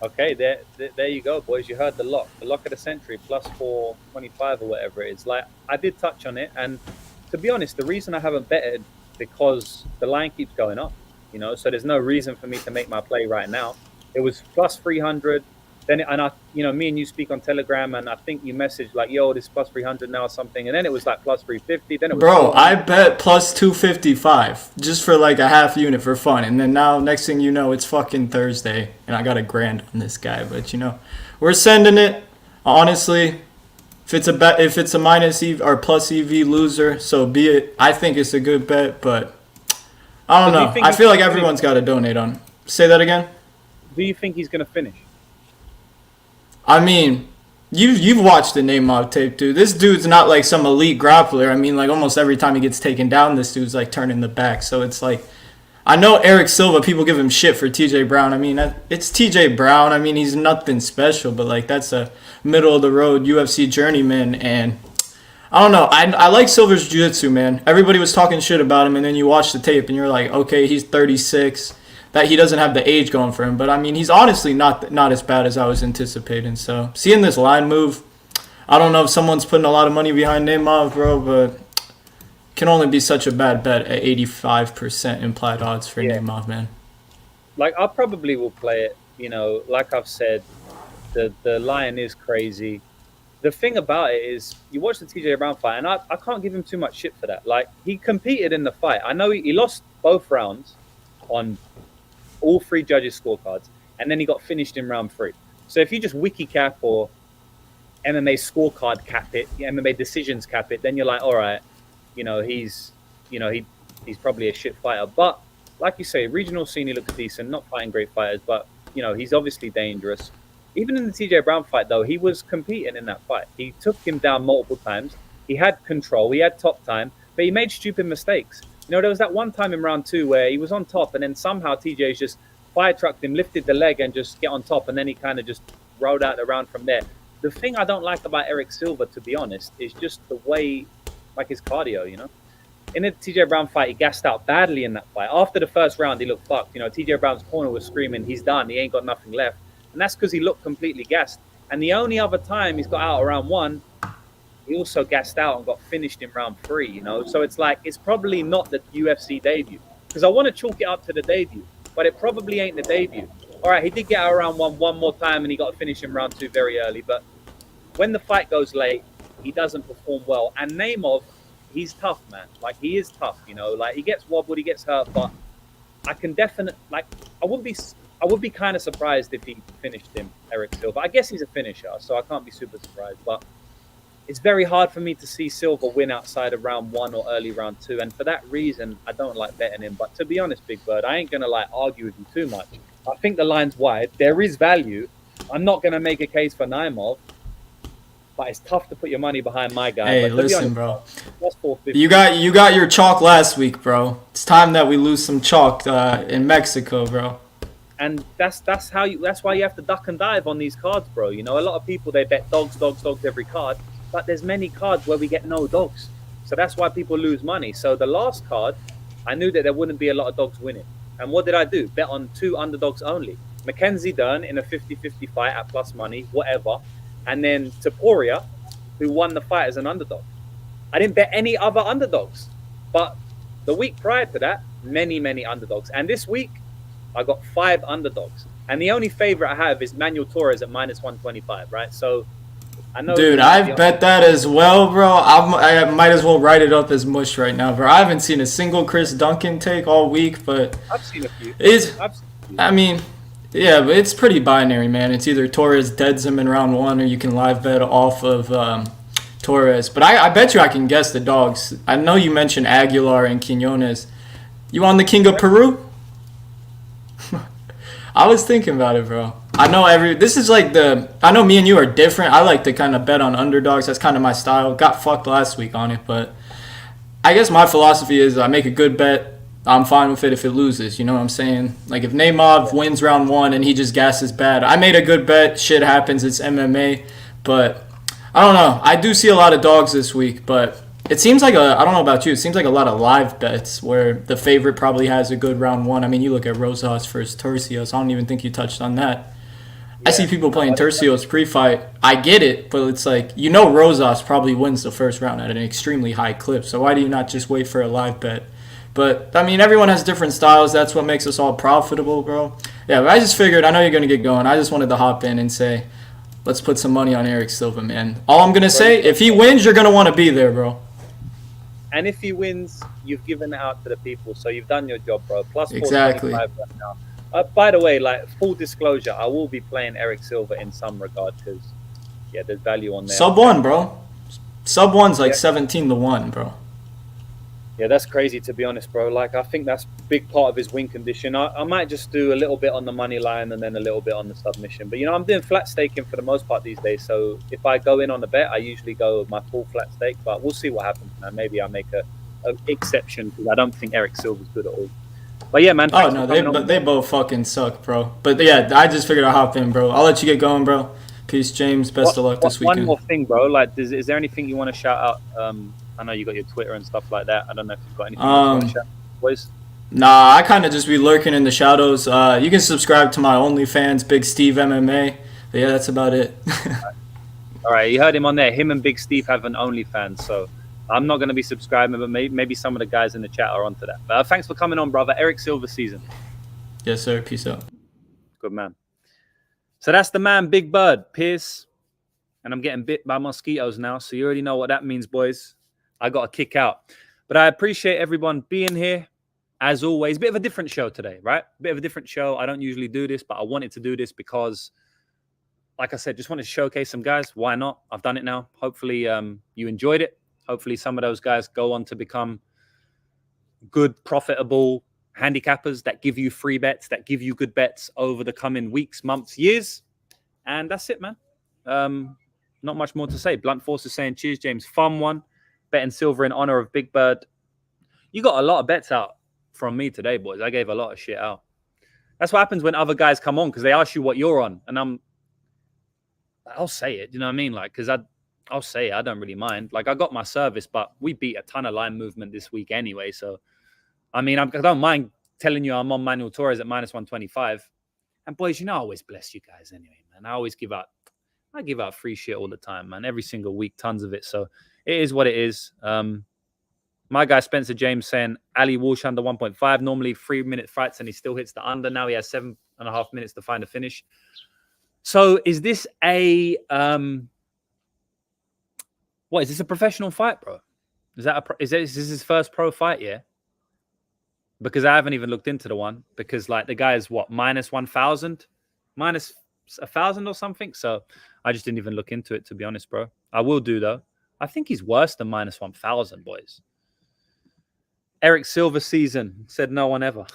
Okay, there you go, boys. You heard the lock of the century, plus 425 or whatever it is. Like, I did touch on it, and to be honest, the reason I haven't betted because the line keeps going up, so there's no reason for me to make my play right now. It was plus 300, then me and you speak on Telegram, and I think you messaged like, yo, this plus 300 now or something, and then it was like plus 350. Then it was bro, I bet plus 255 just for like a half unit for fun, and then now next thing you know, it's fucking Thursday, and I got $1,000 on this guy. But we're sending it. Honestly, if it's a minus EV or plus EV loser, so be it. I think it's a good bet, but I don't know. I feel like everyone's got to donate on. Say that again. Do you think he's gonna finish? I mean, You've watched the Neymar tape, dude. This dude's not like some elite grappler. I mean, like almost every time he gets taken down, this dude's like turning the back. So it's like, I know Eric Silva. People give him shit for T.J. Brown. I mean, it's T.J. Brown. I mean, he's nothing special, but like that's a middle of the road UFC journeyman. And I don't know. I like Silva's jiu-jitsu, man. Everybody was talking shit about him, and then you watch the tape, and you're like, okay, he's 36. That he doesn't have the age going for him. But I mean, he's honestly not as bad as I was anticipating. So seeing this line move, I don't know if someone's putting a lot of money behind Neymar, bro, but can only be such a bad bet at 85% implied odds for Neymar, man. Like, I probably will play it. You know, like I've said, the line is crazy. The thing about it is, you watch the TJ Brown fight, and I can't give him too much shit for that. Like, he competed in the fight. I know he lost both rounds on all 3 judges' scorecards, and then he got finished in round 3. So if you just wiki cap or MMA scorecard cap it, MMA decisions cap it, then you're like, all right, he's probably a shit fighter. But like you say, regional scene, he looks decent, not fighting great fighters, but he's obviously dangerous. Even in the TJ Brown fight, though, he was competing in that fight. He took him down multiple times. He had control. He had top time, but he made stupid mistakes. There was that one time in round 2 where he was on top, and then somehow TJ's just fire trucked him, lifted the leg, and just get on top, and then he kind of just rode out the round from there. The thing I don't like about Eric Silva, to be honest, is just the way, like his cardio, In the TJ Brown fight, he gassed out badly in that fight. After the first round, he looked fucked. TJ Brown's corner was screaming, he's done, he ain't got nothing left. And that's because he looked completely gassed. And the only other time he's got out of round 1, he also gassed out and got finished in round 3, So it's like, it's probably not the UFC debut. Because I want to chalk it up to the debut, but it probably ain't the debut. All right, he did get out of round 1 more time, and he got finished in round 2 very early. But when the fight goes late, he doesn't perform well. And Naimov, he's tough, man. Like, he is tough, Like, he gets wobbled, he gets hurt, but I can definitely, like, I would be kind of surprised if he finished him, Eric Silva. I guess he's a finisher, so I can't be super surprised. But it's very hard for me to see Silva win outside of round 1 or early round 2. And for that reason, I don't like betting him. But to be honest, Big Bird, I ain't going to, argue with you too much. I think the line's wide. There is value. I'm not going to make a case for Naimov. But it's tough to put your money behind my guy. Hey, but listen, honest, bro. You got your chalk last week, bro. It's time that we lose some chalk in Mexico, bro. And that's why you have to duck and dive on these cards, bro. A lot of people, they bet dogs every card. But there's many cards where we get no dogs. So that's why people lose money. So the last card, I knew that there wouldn't be a lot of dogs winning. And what did I do? Bet on 2 underdogs only. Mackenzie Dern in a 50-50 fight at plus money, whatever. And then Taporia, who won the fight as an underdog. I didn't bet any other underdogs. But the week prior to that, many, many underdogs. And this week, I got 5 underdogs. And the only favorite I have is Manuel Torres at minus 125, right? So I know. Dude, I've bet that as well, bro. I might as well write it up as mush right now, bro. I haven't seen a single Chris Duncan take all week, but I've seen a few. I mean, yeah, but it's pretty binary, man. It's either Torres deads him in round 1 or you can live bet off of Torres. But I bet you I can guess the dogs. I know you mentioned Aguilar and Quinones. You on the King of Peru? I was thinking about it, bro. I know I know me and you are different. I like to kind of bet on underdogs. That's kind of my style. Got fucked last week on it, but I guess my philosophy is I make a good bet. I'm fine with it if it loses. You know what I'm saying? Like if Neymar wins round 1 and he just gasses bad, I made a good bet. Shit happens. It's MMA, but I don't know. I do see a lot of dogs this week, but it seems like I don't know about you. It seems like a lot of live bets where the favorite probably has a good round 1. I mean, you look at Rosas versus Tercios. I don't even think you touched on that. I see people playing Tercios pre-fight. I get it, but it's like, Rosas probably wins the first round at an extremely high clip. So why do you not just wait for a live bet? But, I mean, everyone has different styles. That's what makes us all profitable, bro. Yeah, but I just figured, I know you're going to get going. I just wanted to hop in and say, let's put some money on Eric Silva, man. All I'm going to say, if he wins, you're going to want to be there, bro. And if he wins, you've given it out to the people. So you've done your job, bro. Plus 425 exactly. right now. By the way, full disclosure, I will be playing Eric Silva in some regard because, there's value on there. Sub 1, bro. Sub 1's like 17-1, bro. Yeah, that's crazy, to be honest, bro. Like, I think that's a big part of his win condition. I might just do a little bit on the money line and then a little bit on the submission. But, I'm doing flat staking for the most part these days. So if I go in on a bet, I usually go with my full flat stake. But we'll see what happens, man. Maybe I make a exception because I don't think Eric Silver's good at all. But yeah, man. Oh, no, they both fucking suck, bro. But yeah, I just figured I'd hop in, bro. I'll let you get going, bro. Peace, James. Best of luck this weekend. One more thing, bro. Like, is there anything you want to shout out? I know you got your Twitter and stuff like that. I don't know if you've got anything else you want to shout out, boys. Nah, I kind of just be lurking in the shadows. You can subscribe to my OnlyFans, Big Steve MMA. But yeah, that's about it. All right, you heard him on there. Him and Big Steve have an OnlyFans, so I'm not going to be subscribing, but maybe some of the guys in the chat are onto that. But thanks for coming on, brother. Eric Silver season. Yes, sir. Peace out. Good man. So that's the man, Big Bird, Pierce. And I'm getting bit by mosquitoes now, so you already know what that means, boys. I got to kick out. But I appreciate everyone being here. As always, bit of a different show today, right? Bit of a different show. I don't usually do this, but I wanted to do this because, like I said, just wanted to showcase some guys. Why not? I've done it now. Hopefully you enjoyed it. Hopefully some of those guys go on to become good, profitable handicappers that give you free bets, that give you good bets over the coming weeks, months, years. And that's it, man. Not much more to say. Blunt Force is saying, cheers, James. Fun one. Betting silver in honor of Big Bird. You got a lot of bets out from me today, boys. I gave a lot of shit out. That's what happens when other guys come on because they ask you what you're on. And I'll say it. You know what I mean? Like, because I'll say it. I don't really mind. Like, I got my service, but we beat a ton of line movement this week anyway. So, I mean, I don't mind telling you I'm on Manuel Torres at -125. And boys, I always bless you guys anyway, man. I give out free shit all the time, man. Every single week, tons of it. So it is what it is. My guy Spencer James saying Ali Walsh under 1.5. Normally 3-minute fights and he still hits the under. Now he has 7.5 minutes to find a finish. So is this a what is this a professional fight, bro? Is this his first pro fight? Yeah. Because I haven't even looked into the one because like the guy is what -1,000, -1,000 or something. So I just didn't even look into it, to be honest, bro. I will do though. I think he's worse than -1,000, boys. Eric Silver season, said no one ever.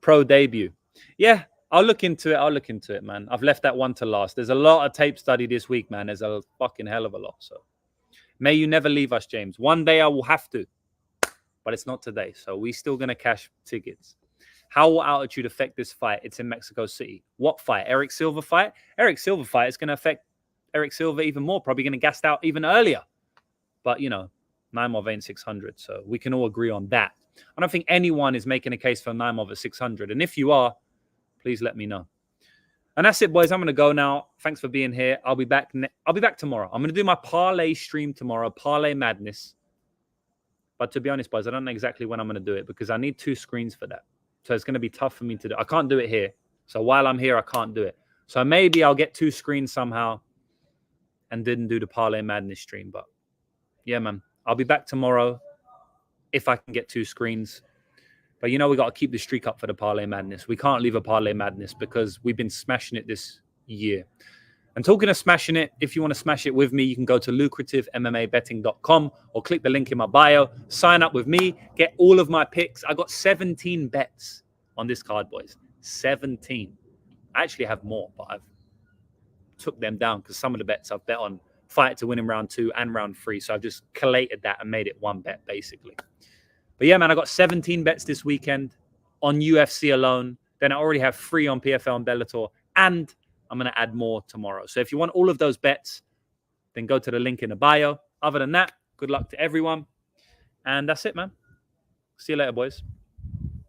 Pro debut. Yeah, I'll look into it, man. I've left that one to last. There's a lot of tape study this week, man. There's a fucking hell of a lot. So may you never leave us, James. One day I will have to, but it's not today. So we still going to cash tickets. How will altitude affect this fight? It's in Mexico City. What fight? Eric Silver fight? Eric Silver fight is going to affect Eric Silver even more. Probably going to gas out even earlier. But, Naimov ain't 600, so we can all agree on that. I don't think anyone is making a case for Naimov at 600. And if you are, please let me know. And that's it, boys. I'm going to go now. Thanks for being here. I'll be back tomorrow. I'm going to do my parlay stream tomorrow, Parlay Madness. But to be honest, boys, I don't know exactly when I'm going to do it because I need 2 screens for that. So it's going to be tough for me to do. I can't do it here. So while I'm here, I can't do it. So maybe I'll get 2 screens somehow and didn't do the Parlay Madness stream. But yeah, man. I'll be back tomorrow if I can get 2 screens. But we got to keep the streak up for the Parlay Madness. We can't leave a Parlay Madness because we've been smashing it this year. And talking of smashing it, if you want to smash it with me, you can go to lucrativemmabetting.com or click the link in my bio. Sign up with me. Get all of my picks. I got 17 bets on this card, boys. 17. I actually have more, but I've took them down because some of the bets I've bet on fight to win in round 2 and round 3. So I've just collated that and made it one bet, basically. But yeah, man, I got 17 bets this weekend on UFC alone. Then I already have 3 on PFL and Bellator. And I'm going to add more tomorrow. So if you want all of those bets, then go to the link in the bio. Other than that, good luck to everyone. And that's it, man. See you later, boys.